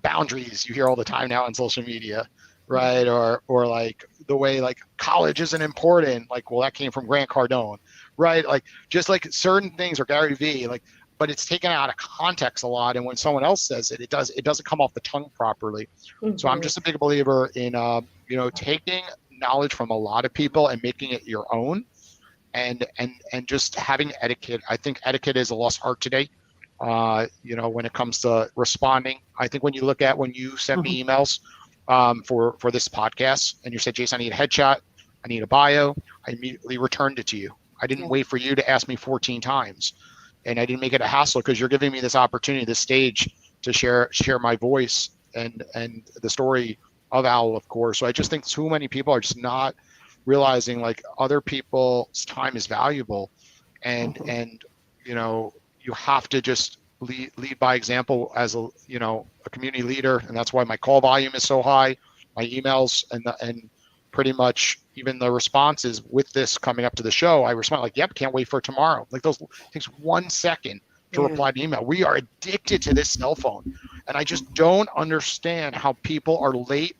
boundaries you hear all the time now on social media, right? Or like the way, like, college isn't important. Like, well, that came from Grant Cardone, right? Like, just like certain things, or Gary Vee, like, but it's taken out of context a lot. And when someone else says it, it doesn't come off the tongue properly. So I'm just a big believer in, taking knowledge from a lot of people and making it your own, and just having etiquette. I think etiquette is a lost art today. When it comes to responding, I think when you sent me emails for this podcast, and you said, Jason, I need a headshot, I need a bio, I immediately returned it to you. I didn't wait for you to ask me 14 times, and I didn't make it a hassle, because you're giving me this opportunity, this stage to share my voice and the story of Owwll, of course. So I just think too many people are just not realizing, like, other people's time is valuable, and you have to just lead by example as a community leader. And that's why my call volume is so high, my emails, and pretty much even the responses with this coming up to the show, I respond like, yep, can't wait for tomorrow. Like, those takes 1 second to reply to email. We are addicted to this cell phone, and I just don't understand how people are late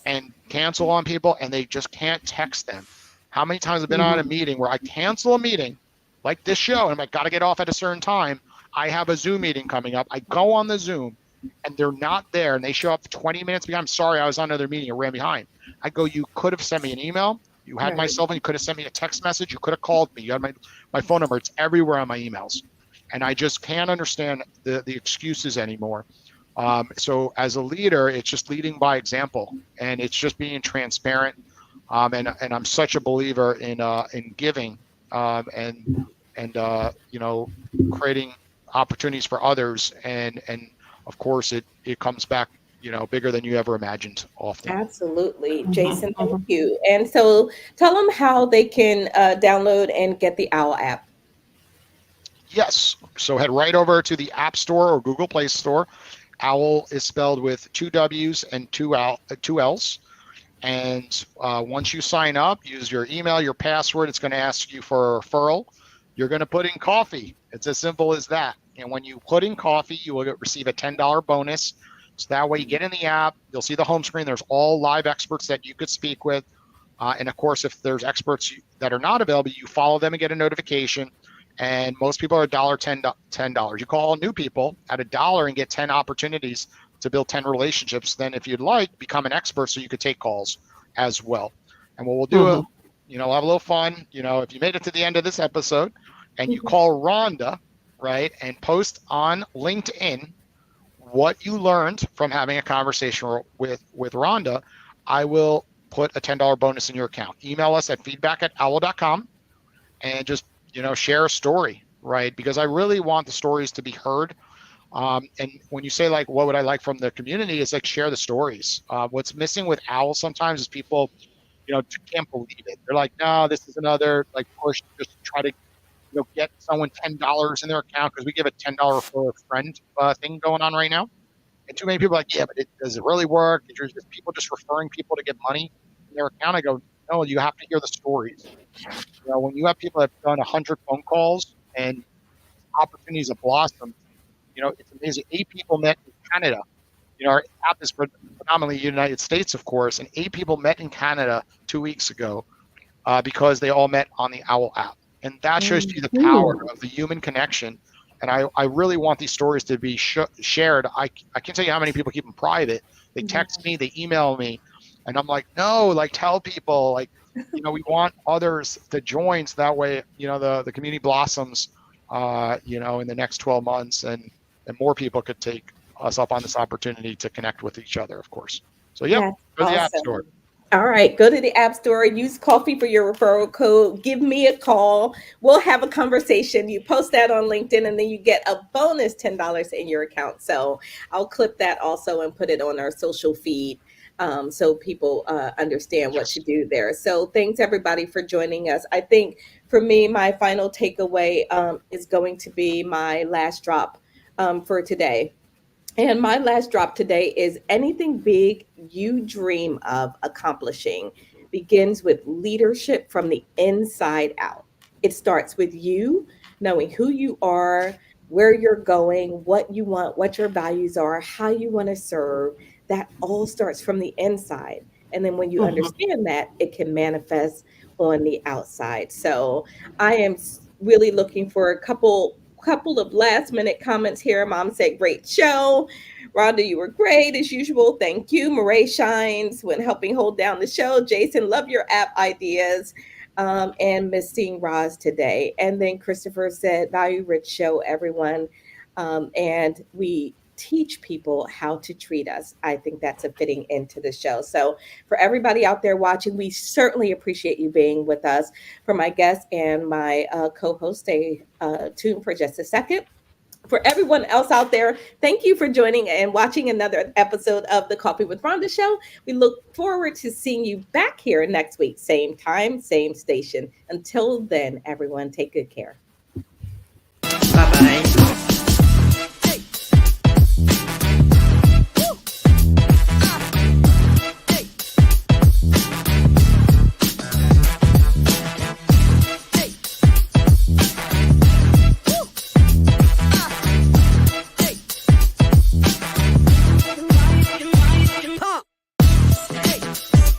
and cancel on people, and they just can't text them. How many times I've been on a meeting where I cancel a meeting like this show, and I'm like, gotta get off at a certain time. I have a Zoom meeting coming up. I go on the Zoom, and they're not there, and they show up 20 minutes behind. I'm sorry, I was on another meeting and ran behind. I go, you could have sent me an email. You had my cell phone. You could have sent me a text message. You could have called me. You had my phone number. It's everywhere on my emails. And I just can't understand the excuses anymore. So as a leader, it's just leading by example, and it's just being transparent. And I'm such a believer in giving, and creating opportunities for others, and of course it comes back bigger than you ever imagined often. Absolutely. Mhm, Jason, thank mhm. you. And so tell them how they can download and get the Owl app. Yes, so head right over to the App Store or Google Play Store. Owl is spelled with two W's and two L's. And once you sign up, use your email, your password. It's going to ask you for a referral. You're going to put in coffee. It's as simple as that. And when you put in coffee, you will receive a $10 bonus. So that way you get in the app, you'll see the home screen. There's all live experts that you could speak with. And of course, if there's experts that are not available, you follow them and get a notification. And most people are $10. You call new people at $1 and get 10 opportunities to build 10 relationships. Then if you'd like, become an expert so you could take calls as well. And what we'll do, Mhm. we'll have a little fun. If you made it to the end of this episode and you call Rhonda, right, and post on LinkedIn what you learned from having a conversation with Rhonda, I will put a $10 bonus in your account. Email us at feedback@owwll.com and just share a story, right? Because I really want the stories to be heard. And when you say like, what would I like from the community? It's like share the stories. What's missing with Owl sometimes is people, can't believe it. They're like, no, this is another like push just to try to get someone $10 in their account because we give a $10 for a friend thing going on right now. And too many people are like, yeah, but does it really work? Is just people just referring people to get money in their account? I go, no, you have to hear the stories. When you have people that have done 100 phone calls and opportunities have blossomed, it's amazing. 8 people met in Canada. Our app is predominantly United States, of course, and 8 people met in Canada 2 weeks ago because they all met on the Owwll app. And that shows you the power Mhm. of the human connection. And I really want these stories to be shared. I can't tell you how many people keep them private. They text me, they email me, and I'm like, no, like tell people, like, we want others to join so that way, the community blossoms, in the next 12 months and more people could take us up on this opportunity to connect with each other, of course. So, yep, That's go to the App Store. awesome. All right, go to the App Store, use coffee for your referral code, give me a call. We'll have a conversation. You post that on LinkedIn, and then you get a bonus $10 in your account. So I'll clip that also and put it on our social feed so people understand what to Yes. do there. So thanks, everybody, for joining us. I think for me, my final takeaway is going to be my last drop for today. And my last drop today is anything big you dream of accomplishing begins with leadership from the inside out. It starts with you knowing who you are, where you're going, what you want, what your values are, how you want to serve. That all starts from the inside. And then when you Mhm. understand that, it can manifest on the outside. So I am really looking for a couple of last minute comments here. Mom said, great show. Rhonda, you were great as usual. Thank you. Marae shines when helping hold down the show. Jason, love your app ideas. And missing Roz today. And then Christopher said, value rich show, everyone. And we teach people how to treat us. I think that's a fitting into the show. So, for everybody out there watching, we certainly appreciate you being with us. For my guest and my co host, stay tuned for just a second. For everyone else out there, thank you for joining and watching another episode of the Coffee with Rhonda show. We look forward to seeing you back here next week, same time, same station. Until then, everyone, take good care.